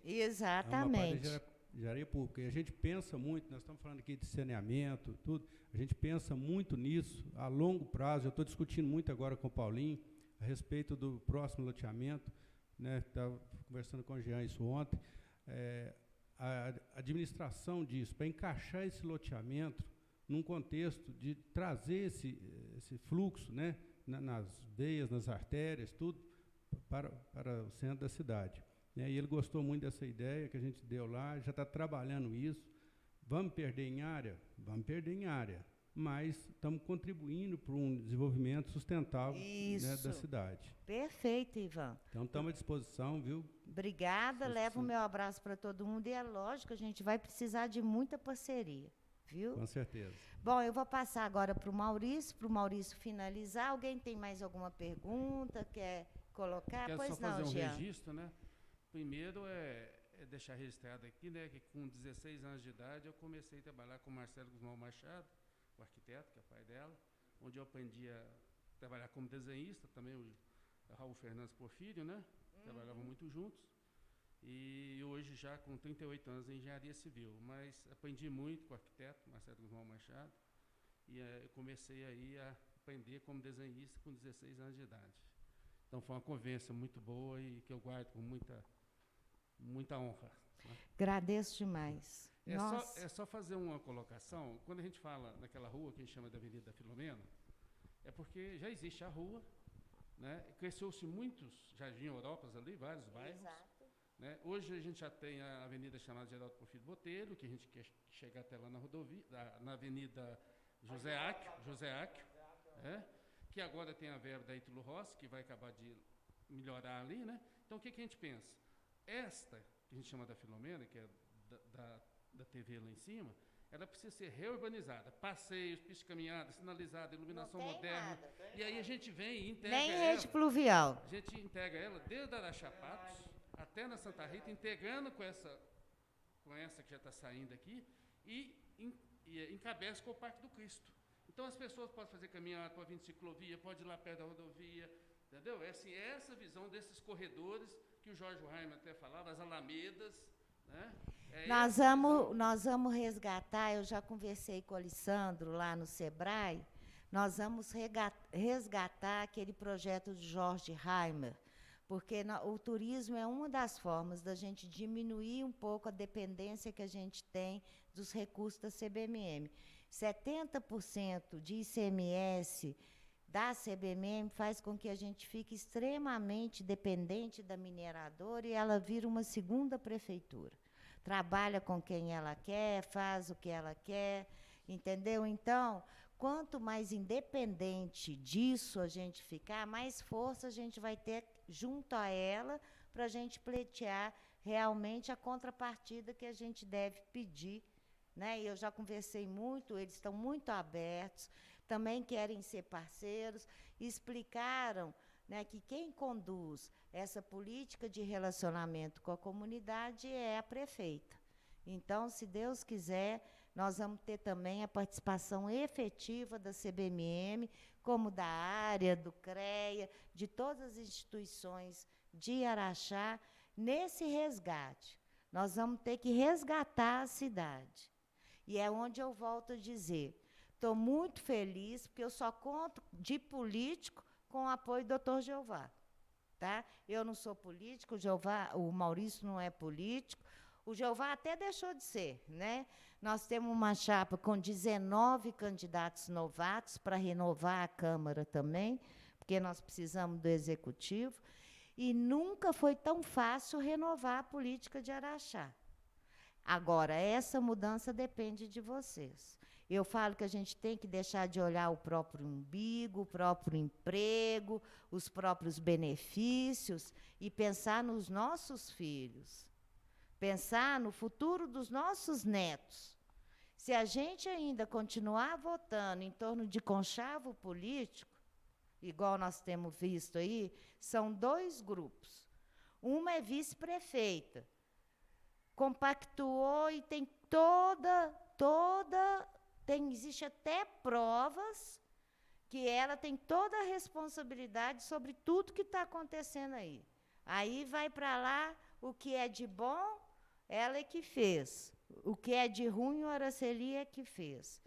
Exatamente. É uma parte de engenharia pública. E a gente pensa muito, nós estamos falando aqui de saneamento, tudo, a gente pensa muito nisso a longo prazo. Eu estou discutindo muito agora com o Paulinho a respeito do próximo loteamento, né? Estava conversando com o Jean isso ontem. A administração disso, para encaixar esse loteamento num contexto de trazer esse fluxo, né, nas veias, nas artérias, tudo, para o centro da cidade. E ele gostou muito dessa ideia que a gente deu lá, já está trabalhando isso. Vamos perder em área? Vamos perder em área, mas estamos contribuindo para um desenvolvimento sustentável, né, da cidade. Perfeito, Ivan. Então, estamos à disposição, viu? Obrigada, levo o meu abraço para todo mundo. E é lógico, a gente vai precisar de muita parceria, viu? Com certeza. Bom, eu vou passar agora para o Maurício finalizar. Alguém tem mais alguma pergunta? Quer colocar? Quero Pois só não, fazer um Jean. registro, né? Primeiro é deixar registrado aqui, né, que com 16 anos de idade eu comecei a trabalhar com Marcelo Guzmão Machado, o arquiteto, que é pai dela, onde eu aprendi a trabalhar como desenhista, também o Raul Fernandes Porfírio, né? Trabalhavam muito juntos. E hoje já com 38 anos em engenharia civil, mas aprendi muito com o arquiteto Marcelo Guzmão Machado e eu comecei aí a aprender como desenhista com 16 anos de idade. Então foi uma convivência muito boa e que eu guardo com muita honra. Né? Agradeço demais. É só fazer uma colocação. Quando a gente fala naquela rua que a gente chama de Avenida da Filomena, é porque já existe a rua, né? Cresceu-se muitos Jardim Europas ali, vários bairros. Exato. Né? Hoje a gente já tem a avenida chamada Geraldo Porfírio Botelho, que a gente quer chegar até lá na rodovia, na Avenida José Áquio, né? Que agora tem a verba da Ítalo Rossi, que vai acabar de melhorar ali, né? Então, o que a gente pensa? Esta, que a gente chama da Filomena, que é da TV lá em cima, ela precisa ser reurbanizada. Passeios, pista de caminhada, sinalizada, iluminação moderna. Nada. E aí a gente vem e integra Nem ela. rede pluvial. A gente integra ela desde Araxá-Patos até na Santa Rita, integrando com essa que já está saindo aqui, e encabeça com o Parque do Cristo. Então, as pessoas podem fazer caminhada, podem vir de ciclovia, pode ir lá perto da rodovia, entendeu? É assim, essa visão desses corredores que o Jorge Reimer até falava, as alamedas, né? Nós vamos resgatar, eu já conversei com o Alessandro lá no Sebrae, nós vamos resgatar aquele projeto de Jorge Reimer, porque o turismo é uma das formas da gente diminuir um pouco a dependência que a gente tem dos recursos da CBMM. 70% de ICMS da CBMM faz com que a gente fique extremamente dependente da mineradora e ela vira uma segunda prefeitura. Trabalha com quem ela quer, faz o que ela quer, entendeu? Então, quanto mais independente disso a gente ficar, mais força a gente vai ter junto a ela para a gente pleitear realmente a contrapartida que a gente deve pedir, né? E eu já conversei muito, eles estão muito abertos, também querem ser parceiros, explicaram, né, que quem conduz essa política de relacionamento com a comunidade é a prefeita. Então, se Deus quiser, nós vamos ter também a participação efetiva da CBMM, como da área, do CREA, de todas as instituições de Araxá, nesse resgate. Nós vamos ter que resgatar a cidade. E é onde eu volto a dizer, estou muito feliz, porque eu só conto de político com o apoio do Dr. Jeová. Tá? Eu não sou político, o Maurício não é político, O Jeová até deixou de ser, né? Nós temos uma chapa com 19 candidatos novatos para renovar a Câmara também, porque nós precisamos do Executivo, e nunca foi tão fácil renovar a política de Araxá. Agora, essa mudança depende de vocês. Eu falo que a gente tem que deixar de olhar o próprio umbigo, o próprio emprego, os próprios benefícios e pensar nos nossos filhos, pensar no futuro dos nossos netos. Se a gente ainda continuar votando em torno de conchavo político, igual nós temos visto aí, são 2 grupos. Uma é vice-prefeita, compactuou e tem existe até provas que ela tem toda a responsabilidade sobre tudo que está acontecendo aí. Aí vai para lá, o que é de bom, ela é que fez. O que é de ruim, o Araceli é que fez.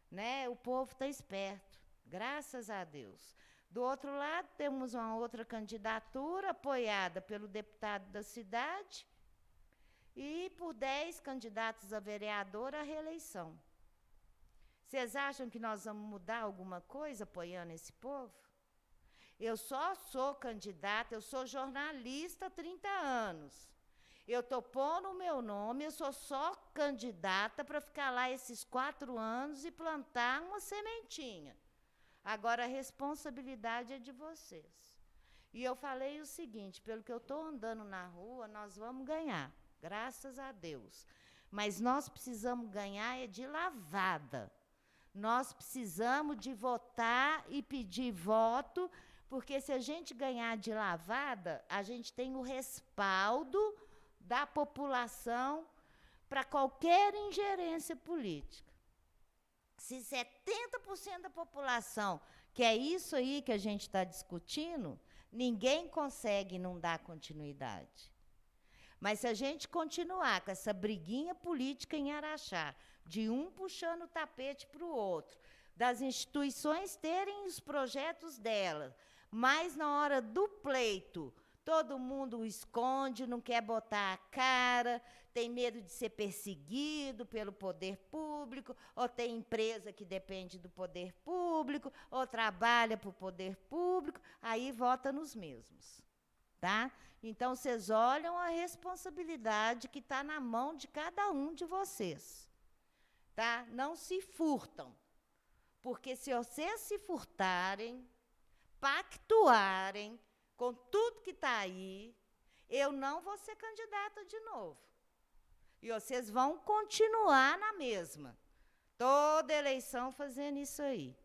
Né? O povo está esperto, graças a Deus. Do outro lado, temos uma outra candidatura apoiada pelo deputado da cidade e por 10 candidatos a vereador à reeleição. Vocês acham que nós vamos mudar alguma coisa apoiando esse povo? Eu só sou candidata, eu sou jornalista há 30 anos. Eu estou pondo o meu nome, eu sou só candidata para ficar lá esses 4 anos e plantar uma sementinha. Agora, a responsabilidade é de vocês. E eu falei o seguinte, pelo que eu estou andando na rua, nós vamos ganhar, graças a Deus. Mas nós precisamos ganhar é de lavada. Nós precisamos de votar e pedir voto, porque se a gente ganhar de lavada, a gente tem o respaldo da população para qualquer ingerência política. Se 70% da população quer isso aí que a gente está discutindo, ninguém consegue não dar continuidade. Mas se a gente continuar com essa briguinha política em Araxá, de um puxando o tapete para o outro, das instituições terem os projetos delas, mas na hora do pleito, todo mundo o esconde, não quer botar a cara, tem medo de ser perseguido pelo poder público, ou tem empresa que depende do poder público, ou trabalha para o poder público, aí vota nos mesmos. Tá? Então, vocês olham a responsabilidade que está na mão de cada um de vocês. Tá? Não se furtam, porque se vocês se furtarem, pactuarem com tudo que está aí, eu não vou ser candidata de novo. E vocês vão continuar na mesma. Toda eleição fazendo isso aí.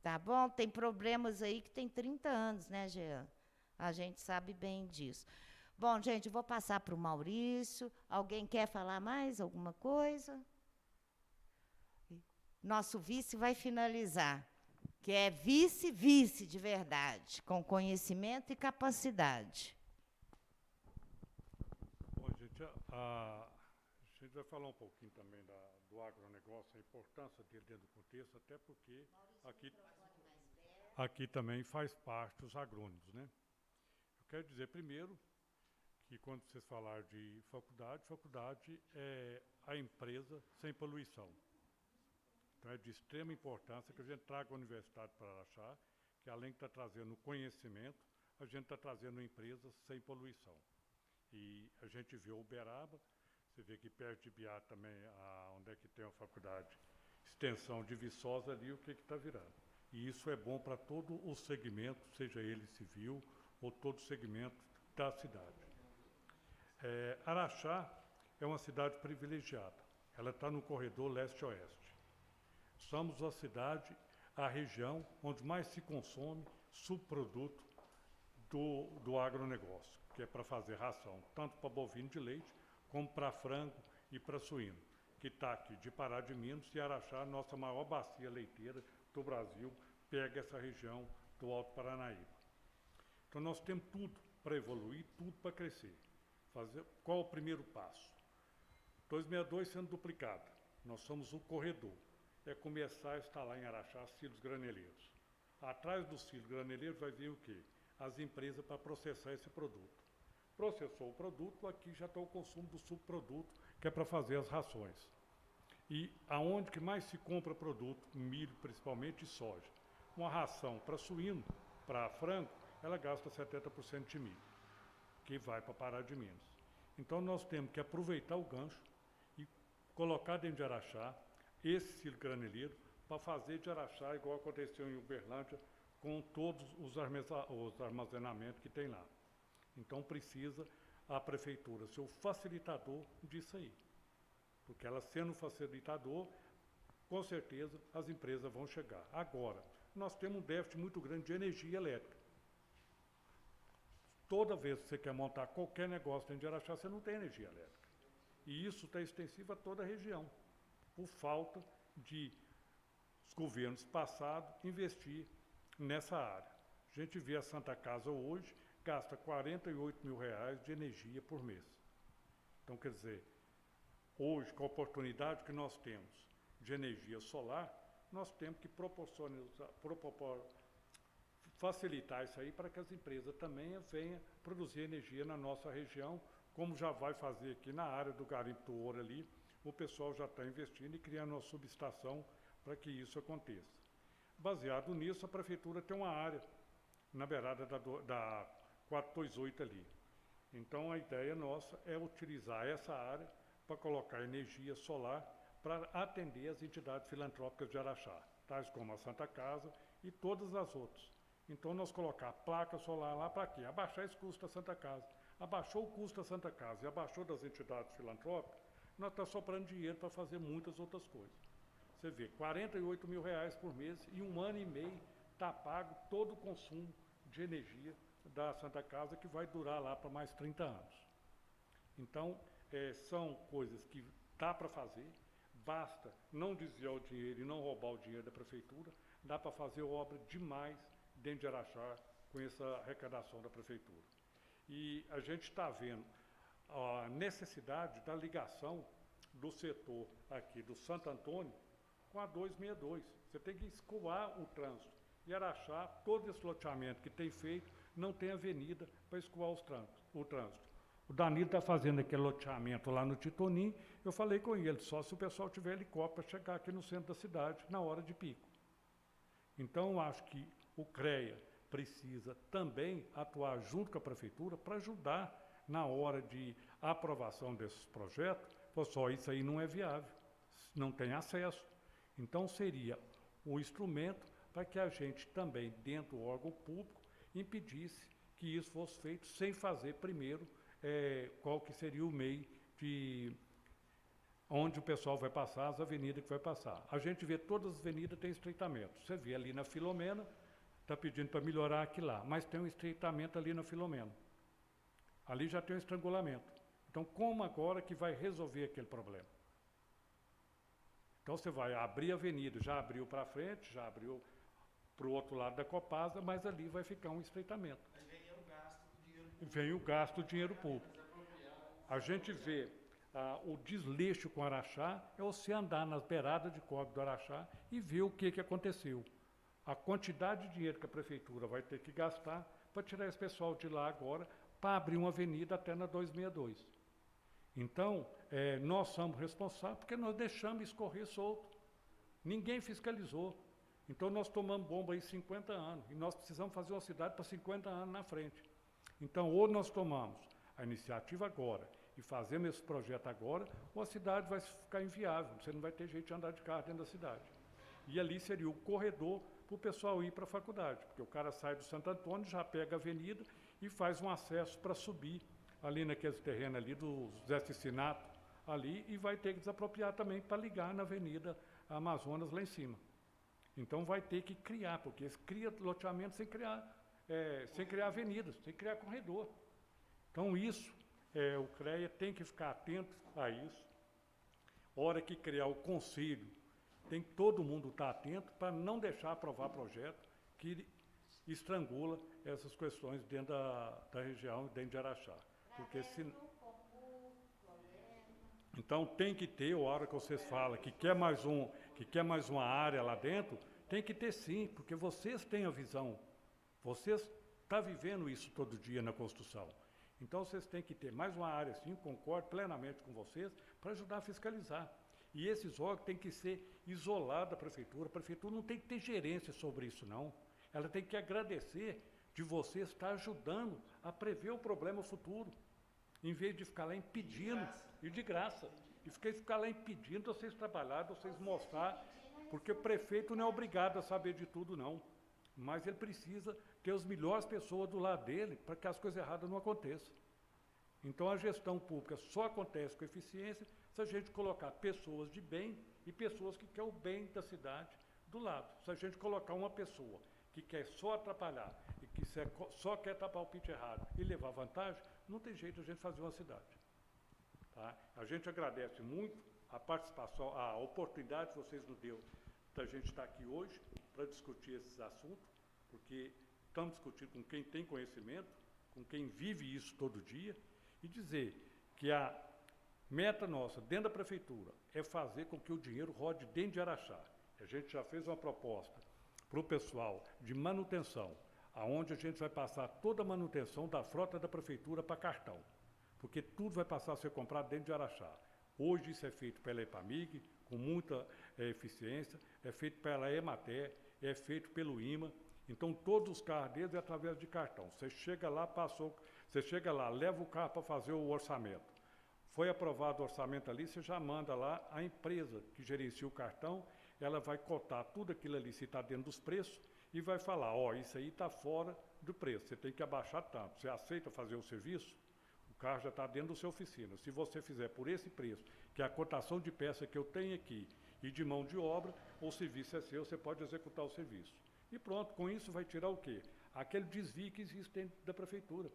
Tá bom? Tem problemas aí que tem 30 anos, né, Jean? A gente sabe bem disso. Bom, gente, vou passar para o Maurício. Alguém quer falar mais alguma coisa? Nosso vice vai finalizar, que é vice de verdade, com conhecimento e capacidade. Bom, gente, a gente vai falar um pouquinho também do agronegócio, a importância dele dentro do contexto, até porque aqui também faz parte os agrônomos, né? Eu quero dizer primeiro que quando vocês falaram de faculdade é a empresa sem poluição. Então, é de extrema importância que a gente traga a universidade para Araxá, que além de estar trazendo conhecimento, a gente está trazendo empresas sem poluição. E a gente vê Uberaba, você vê que perto de Biá também, onde é que tem a faculdade, extensão de Viçosa ali, o que está virando. E isso é bom para todo o segmento, seja ele civil ou todo o segmento da cidade. Araxá é uma cidade privilegiada. Ela está no corredor leste-oeste. Somos a cidade, a região onde mais se consome subproduto do agronegócio, que é para fazer ração, tanto para bovino de leite, como para frango e para suíno, que está aqui de Pará de Minas e Araxá, nossa maior bacia leiteira do Brasil, pega essa região do Alto Paranaíba. Então, nós temos tudo para evoluir, tudo para crescer. Qual o primeiro passo? 262 sendo duplicada. Nós somos o corredor. É começar a instalar em Araxá silos graneleiros. Atrás dos silos graneleiros vai vir o quê? As empresas para processar esse produto. Processou o produto, aqui já está o consumo do subproduto que é para fazer as rações. E aonde que mais se compra produto, milho principalmente e soja. Uma ração para suíno, para frango, ela gasta 70% de milho, que vai para Pará de Minas. Então nós temos que aproveitar o gancho e colocar dentro de Araxá esse silo graneleiro para fazer de Araxá igual aconteceu em Uberlândia, com todos os armazenamentos que tem lá. Então precisa a prefeitura ser o facilitador disso aí. Porque ela sendo facilitador, com certeza as empresas vão chegar. Agora, nós temos um déficit muito grande de energia elétrica. Toda vez que você quer montar qualquer negócio dentro de Araxá, você não tem energia elétrica. E isso está extensivo a toda a região, por falta de os governos passados investir nessa área. A gente vê a Santa Casa hoje, gasta R$48 mil de energia por mês. Então, quer dizer, hoje, com a oportunidade que nós temos de energia solar, nós temos que facilitar isso aí para que as empresas também venham produzir energia na nossa região, como já vai fazer aqui na área do Garimpo do Ouro ali, o pessoal já está investindo e criando uma subestação para que isso aconteça. Baseado nisso, a prefeitura tem uma área na beirada da 428 ali. Então, a ideia nossa é utilizar essa área para colocar energia solar para atender as entidades filantrópicas de Araxá, tais como a Santa Casa e todas as outras. Então, nós colocar placa solar lá para quê? Abaixar esse custo da Santa Casa. Abaixou o custo da Santa Casa e abaixou das entidades filantrópicas, nós estamos soprando dinheiro para fazer muitas outras coisas. Você vê, R$48 mil por mês e 1 ano e meio está pago todo o consumo de energia da Santa Casa, que vai durar lá para mais 30 anos. Então, são coisas que dá para fazer, basta não desviar o dinheiro e não roubar o dinheiro da prefeitura, dá para fazer obra demais dentro de Araxá com essa arrecadação da prefeitura. E a gente está vendo a necessidade da ligação do setor aqui do Santo Antônio com a 262. Você tem que escoar o trânsito. E Araxá, todo esse loteamento que tem feito, não tem avenida para escoar o trânsito. O Danilo está fazendo aquele loteamento lá no Titonim, eu falei com ele, só se o pessoal tiver helicóptero para chegar aqui no centro da cidade, na hora de pico. Então, acho que o CREA precisa também atuar junto com a prefeitura para ajudar na hora de aprovação desses projetos. Só isso aí não é viável, não tem acesso. Então, seria o instrumento para que a gente também, dentro do órgão público, impedisse que isso fosse feito sem fazer primeiro qual que seria o meio de onde o pessoal vai passar, as avenidas que vai passar. A gente vê todas as avenidas têm estreitamento. Você vê ali na Filomena, está pedindo para melhorar aqui lá, mas tem um estreitamento ali na Filomena. Ali já tem um estrangulamento. Então, como agora que vai resolver aquele problema? Então, você vai abrir a avenida, já abriu para frente, já abriu para o outro lado da Copasa, mas ali vai ficar um estreitamento. Vem o gasto do dinheiro público. A gente vê o desleixo com Araxá, é você andar nas beiradas de córrego do Araxá e ver o que aconteceu. A quantidade de dinheiro que a prefeitura vai ter que gastar para tirar esse pessoal de lá agora, para abrir uma avenida até na 262. Então, nós somos responsáveis porque nós deixamos escorrer solto. Ninguém fiscalizou. Então, nós tomamos bomba aí 50 anos, e nós precisamos fazer uma cidade para 50 anos na frente. Então, ou nós tomamos a iniciativa agora e fazemos esse projeto agora, ou a cidade vai ficar inviável, você não vai ter jeito de andar de carro dentro da cidade. E ali seria o corredor para o pessoal ir para a faculdade, porque o cara sai do Santo Antônio, já pega a avenida e faz um acesso para subir ali naqueles terrenos ali do Zé Cicinato, ali, e vai ter que desapropriar também para ligar na Avenida Amazonas lá em cima. Então vai ter que criar, porque eles criam loteamento sem criar avenidas, sem criar corredor. Então isso, o CREA tem que ficar atento a isso. Hora que criar o conselho, tem que todo mundo estar atento para não deixar aprovar projeto que estrangula essas questões dentro da região, dentro de Araxá. Porque então tem que ter, a hora que vocês falam que quer mais uma área lá dentro, tem que ter sim, porque vocês têm a visão. Vocês estão vivendo isso todo dia na construção. Então, vocês têm que ter mais uma área, sim, concordo plenamente com vocês, para ajudar a fiscalizar. E esses órgãos têm que ser isolados da prefeitura. A prefeitura não tem que ter gerência sobre isso, não. Ela tem que agradecer de vocês estar ajudando a prever o problema futuro, em vez de ficar lá impedindo, e de graça, e ficar lá impedindo vocês trabalharem, vocês mostrar, porque o prefeito não é obrigado a saber de tudo, não. Mas ele precisa ter as melhores pessoas do lado dele para que as coisas erradas não aconteçam. Então, a gestão pública só acontece com eficiência se a gente colocar pessoas de bem e pessoas que querem o bem da cidade do lado. Se a gente colocar uma pessoa que quer só atrapalhar e que só quer tapar o pite errado e levar vantagem, não tem jeito de a gente fazer uma cidade. Tá? A gente agradece muito a participação, a oportunidade que vocês nos deu da gente estar aqui hoje para discutir esses assuntos, porque estamos discutindo com quem tem conhecimento, com quem vive isso todo dia, e dizer que a meta nossa, dentro da prefeitura, é fazer com que o dinheiro rode dentro de Araxá. A gente já fez uma proposta para o pessoal de manutenção, aonde a gente vai passar toda a manutenção da frota da prefeitura para cartão, porque tudo vai passar a ser comprado dentro de Araxá. Hoje isso é feito pela EPAMIG, com muita eficiência, é feito pela EMATER, é feito pelo IMA. Então, todos os carros deles é através de cartão. Você chega lá, você chega lá, leva o carro para fazer o orçamento. Foi aprovado o orçamento ali, você já manda lá a empresa que gerencia o cartão, ela vai cotar tudo aquilo ali, se está dentro dos preços, e vai falar, ó, isso aí está fora do preço, você tem que abaixar tanto. Você aceita fazer o serviço? O carro já está dentro da sua oficina. Se você fizer por esse preço, que é a cotação de peça que eu tenho aqui, e de mão de obra, o serviço é seu, você pode executar o serviço. E pronto, com isso vai tirar o quê? Aquele desvio que existe dentro da prefeitura.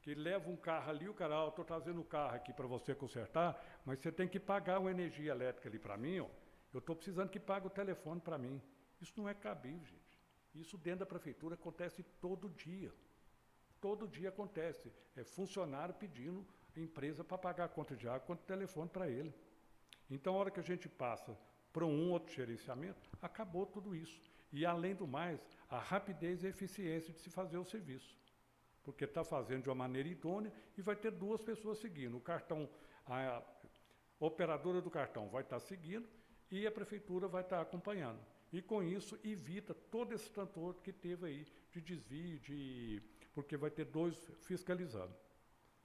Que leva um carro ali, o cara, estou trazendo o carro aqui para você consertar, mas você tem que pagar uma energia elétrica ali para mim, ó. Eu estou precisando que pague o telefone para mim. Isso não é cabível, gente. Isso dentro da prefeitura acontece todo dia. Todo dia acontece. É funcionário pedindo a empresa para pagar a conta de água, conta de telefone para ele. Então, a hora que a gente passa para um outro gerenciamento, acabou tudo isso. E, além do mais, a rapidez e a eficiência de se fazer o serviço. Porque está fazendo de uma maneira idônea e vai ter duas pessoas seguindo. O cartão, a operadora do cartão vai estar seguindo e a prefeitura vai estar acompanhando. E, com isso, evita todo esse tanto que teve aí de desvio, porque vai ter dois fiscalizando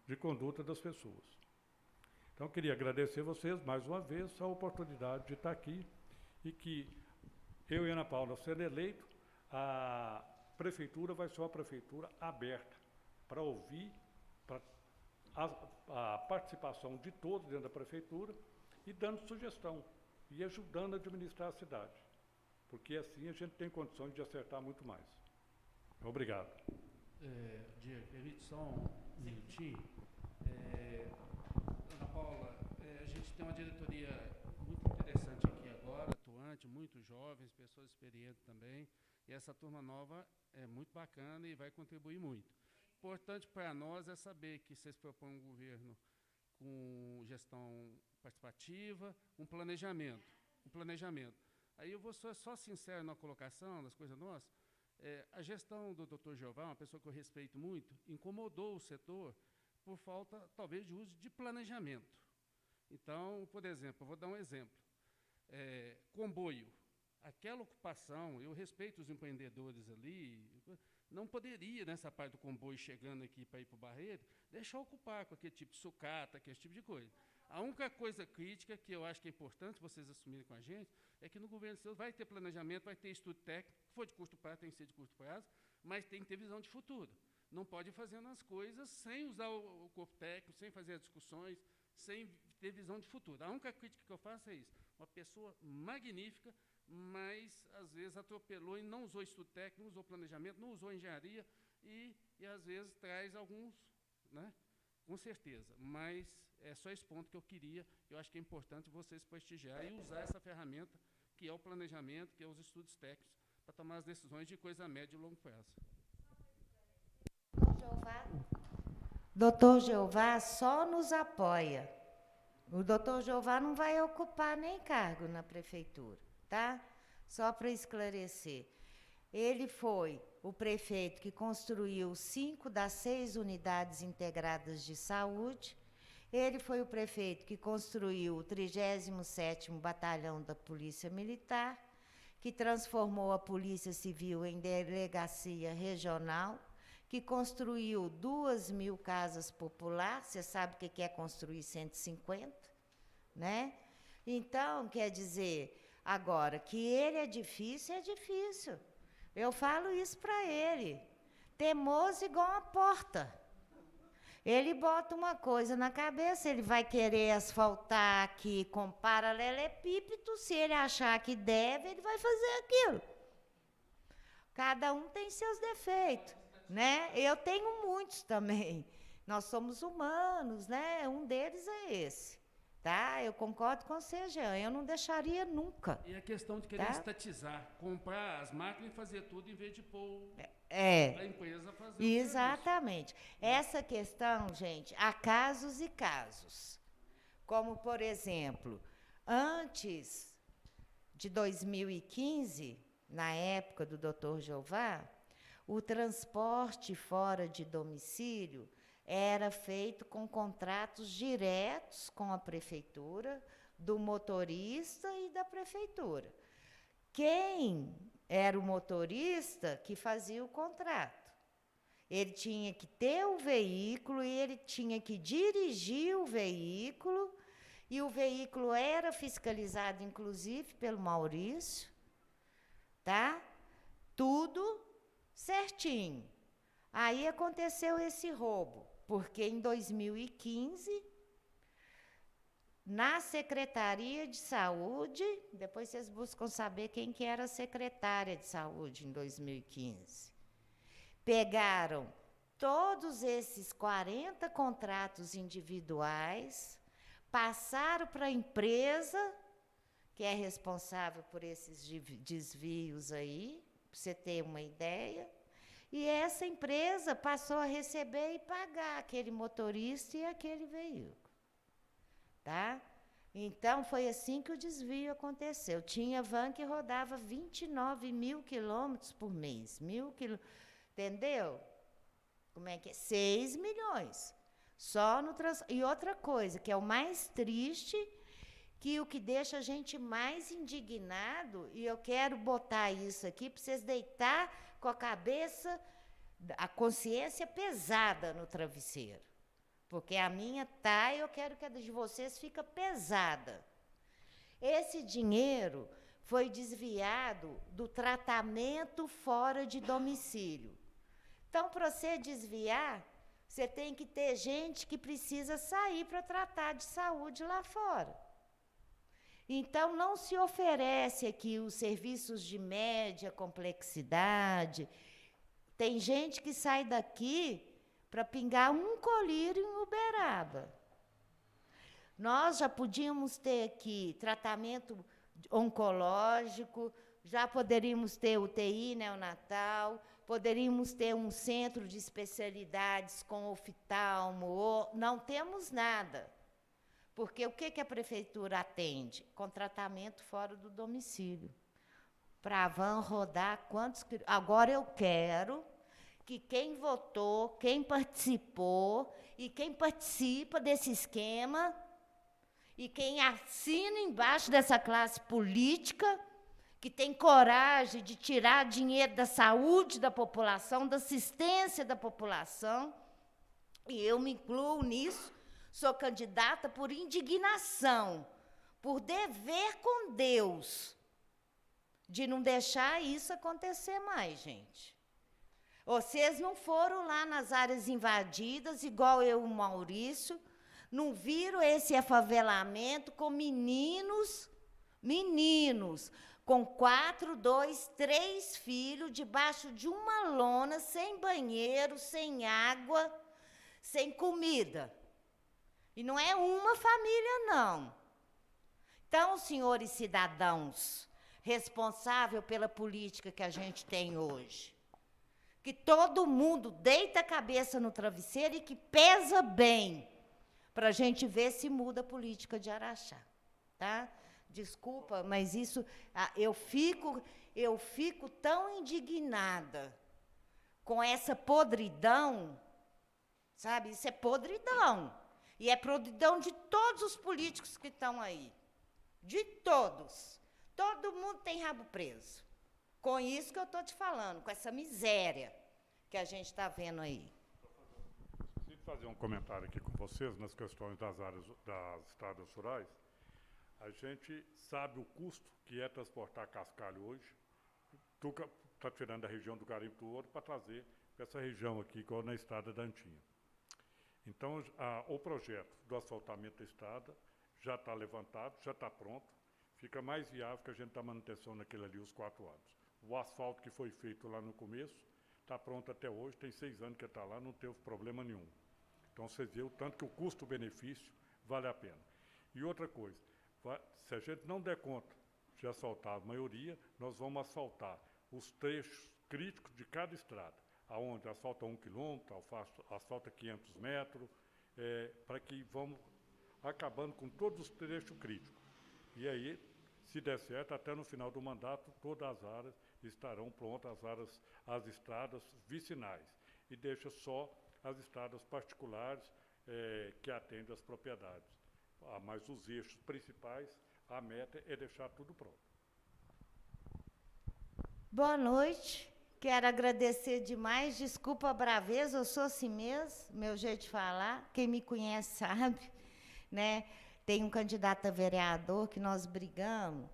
de conduta das pessoas. Então, eu queria agradecer a vocês, mais uma vez, a oportunidade de estar aqui e que eu e Ana Paula, sendo eleito, a prefeitura vai ser uma prefeitura aberta para ouvir a participação de todos dentro da prefeitura e dando sugestão e ajudando a administrar a cidade, porque assim a gente tem condições de acertar muito mais. Obrigado. Diego, permite só um minutinho. Ana Paula, a gente tem uma diretoria muito interessante aqui agora, atuante, muito jovens, pessoas experientes também, e essa turma nova é muito bacana e vai contribuir muito. Importante para nós é saber que vocês propõem um governo com gestão participativa, um planejamento. Aí eu vou ser só sincero na colocação das coisas nossas. A gestão do Dr. Jeová, uma pessoa que eu respeito muito, incomodou o setor por falta, talvez, de uso de planejamento. Então, por exemplo, eu vou dar um exemplo. Comboio. Aquela ocupação, eu respeito os empreendedores ali, não poderia, nessa parte do comboio chegando aqui para ir para o Barreiro, deixar ocupar com aquele tipo de sucata, aquele tipo de coisa. A única coisa crítica que eu acho que é importante vocês assumirem com a gente é que no governo seu vai ter planejamento, vai ter estudo técnico, se for de curto prazo, tem que ser de curto prazo, mas tem que ter visão de futuro. Não pode ir fazendo as coisas sem usar o corpo técnico, sem fazer as discussões, sem ter visão de futuro. A única crítica que eu faço é isso. Uma pessoa magnífica, mas às vezes atropelou e não usou estudo técnico, não usou planejamento, não usou engenharia e às vezes traz alguns, né? Com certeza, mas é só esse ponto que eu queria, eu acho que é importante vocês prestigiar e usar essa ferramenta que é o planejamento, que é os estudos técnicos, para tomar as decisões de coisa média e longo prazo. Doutor Jeová só nos apoia. O doutor Jeová não vai ocupar nem cargo na prefeitura, tá? Só para esclarecer. Ele foi o prefeito que construiu 5 das 6 unidades integradas de saúde. Ele foi o prefeito que construiu o 37º Batalhão da Polícia Militar, que transformou a Polícia Civil em delegacia regional, que construiu 2.000 casas populares. Você sabe o que é construir 150, né? Então, quer dizer, agora, que ele é difícil, é difícil. Eu falo isso para ele. Teimoso igual uma porta. Ele bota uma coisa na cabeça, ele vai querer asfaltar aqui com paralelepípedo, se ele achar que deve, ele vai fazer aquilo. Cada um tem seus defeitos, né? Eu tenho muitos também. Nós somos humanos, né? Um deles é esse. Tá? Eu concordo com você, Jean. Eu não deixaria nunca. E a questão de querer tá? estatizar, comprar as máquinas e fazer tudo em vez de pôr a empresa fazer exatamente. Essa questão, gente, há casos e casos. Como, por exemplo, antes de 2015, na época do Dr. Jeová, o transporte fora de domicílio era feito com contratos diretos com a prefeitura, do motorista e da prefeitura. Quem era o motorista que fazia o contrato? Ele tinha que ter o veículo e ele tinha que dirigir o veículo, e o veículo era fiscalizado, inclusive, pelo Maurício, tá? Tudo certinho. Aí aconteceu esse roubo, porque em 2015, na Secretaria de Saúde, depois vocês buscam saber quem que era a secretária de Saúde em 2015, pegaram todos esses 40 contratos individuais, passaram para a empresa, que é responsável por esses desvios aí, para você ter uma ideia, e essa empresa passou a receber e pagar aquele motorista e aquele veículo. Tá? Então, foi assim que o desvio aconteceu. Tinha van que rodava 29.000 quilômetros por mês. Entendeu? Como é que é? 6 milhões. Só no E outra coisa, que é o mais triste, que o que deixa a gente mais indignado, e eu quero botar isso aqui para vocês deitar com a cabeça, a consciência pesada no travesseiro. Porque a minha tá, e eu quero que a de vocês fique pesada. Esse dinheiro foi desviado do tratamento fora de domicílio. Então, para você desviar, você tem que ter gente que precisa sair para tratar de saúde lá fora. Então, não se oferece aqui os serviços de média complexidade. Tem gente que sai daqui para pingar um colírio em Uberaba. Nós já podíamos ter aqui tratamento oncológico, já poderíamos ter UTI neonatal, poderíamos ter um centro de especialidades com oftalmo, não temos nada. Porque o que a prefeitura atende? Com tratamento fora do domicílio. Para a van rodar quantos... Agora eu quero que quem votou, quem participou e quem participa desse esquema e quem assina embaixo dessa classe política, que tem coragem de tirar dinheiro da saúde da população, da assistência da população, e eu me incluo nisso, sou candidata por indignação, por dever com Deus, de não deixar isso acontecer mais, gente. Vocês não foram lá nas áreas invadidas, igual eu e o Maurício, não viram esse afavelamento com meninos, com 4, 2, 3 filhos, debaixo de uma lona, sem banheiro, sem água, sem comida. E não é uma família, não. Então, senhores cidadãos, responsável pela política que a gente tem hoje, que todo mundo deita a cabeça no travesseiro e que pesa bem, para a gente ver se muda a política de Araxá. Tá? Desculpa, mas isso, eu fico eu fico tão indignada com essa podridão, sabe? Isso é podridão. E é podridão de todos os políticos que estão aí. De todos. Todo mundo tem rabo preso. Com isso que eu estou te falando, com essa miséria que a gente está vendo aí. Preciso fazer um comentário aqui com vocês nas questões das áreas das estradas rurais. A gente sabe o custo que é transportar cascalho hoje. Está tirando da região do Garimpo do Ouro para trazer para essa região aqui, igual na estrada da Antinha. Então, o projeto do asfaltamento da estrada já está levantado, já está pronto. Fica mais viável que a gente dá manutenção naquele ali os 4 anos. O asfalto que foi feito lá no começo está pronto até hoje, tem 6 anos que está lá, não teve problema nenhum. Então, vocês viram o tanto que o custo-benefício vale a pena. E outra coisa, se a gente não der conta de asfaltar a maioria, nós vamos asfaltar os trechos críticos de cada estrada, aonde asfalta 1 quilômetro, asfalta 500 metros, para que vamos acabando com todos os trechos críticos. E aí, se der certo, até no final do mandato, todas as áreas estarão prontas, as estradas vicinais. E deixa só as estradas particulares que atendem as propriedades. Mas os eixos principais, a meta é deixar tudo pronto. Boa noite. Quero agradecer demais. Desculpa a braveza, eu sou assim mesmo, meu jeito de falar. Quem me conhece sabe, né? Tem um candidato a vereador que nós brigamos,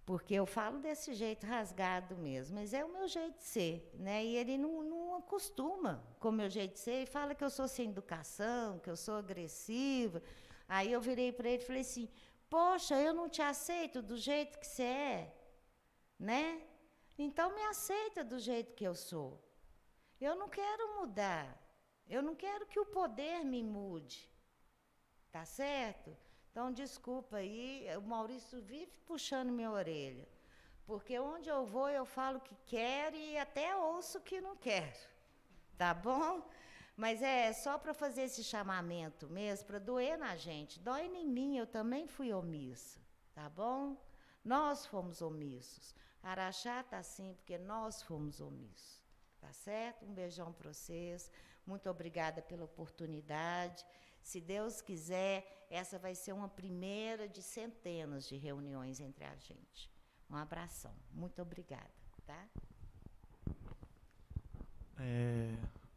porque eu falo desse jeito rasgado mesmo, mas é o meu jeito de ser, né? E ele não acostuma com o meu jeito de ser, e fala que eu sou sem educação, que eu sou agressiva. Aí eu virei para ele e falei assim, poxa, eu não te aceito do jeito que você é, né? Então me aceita do jeito que eu sou. Eu não quero mudar, eu não quero que o poder me mude, tá certo? Então, desculpa aí, o Maurício vive puxando minha orelha, porque onde eu vou, eu falo o que quero e até ouço o que não quero, tá bom? Mas é só para fazer esse chamamento mesmo, para doer na gente. Dói em mim, eu também fui omissa, tá bom? Nós fomos omissos. Araxá está assim, porque nós fomos omissos, tá certo? Um beijão para vocês, muito obrigada pela oportunidade. Se Deus quiser, essa vai ser uma primeira de centenas de reuniões entre a gente. Um abração. Muito obrigada. Tá?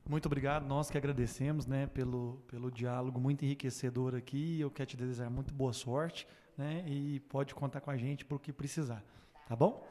Muito obrigado. Nós que agradecemos, né, pelo diálogo muito enriquecedor aqui. Eu quero te desejar muito boa sorte, né, e pode contar com a gente para o que precisar. Tá bom?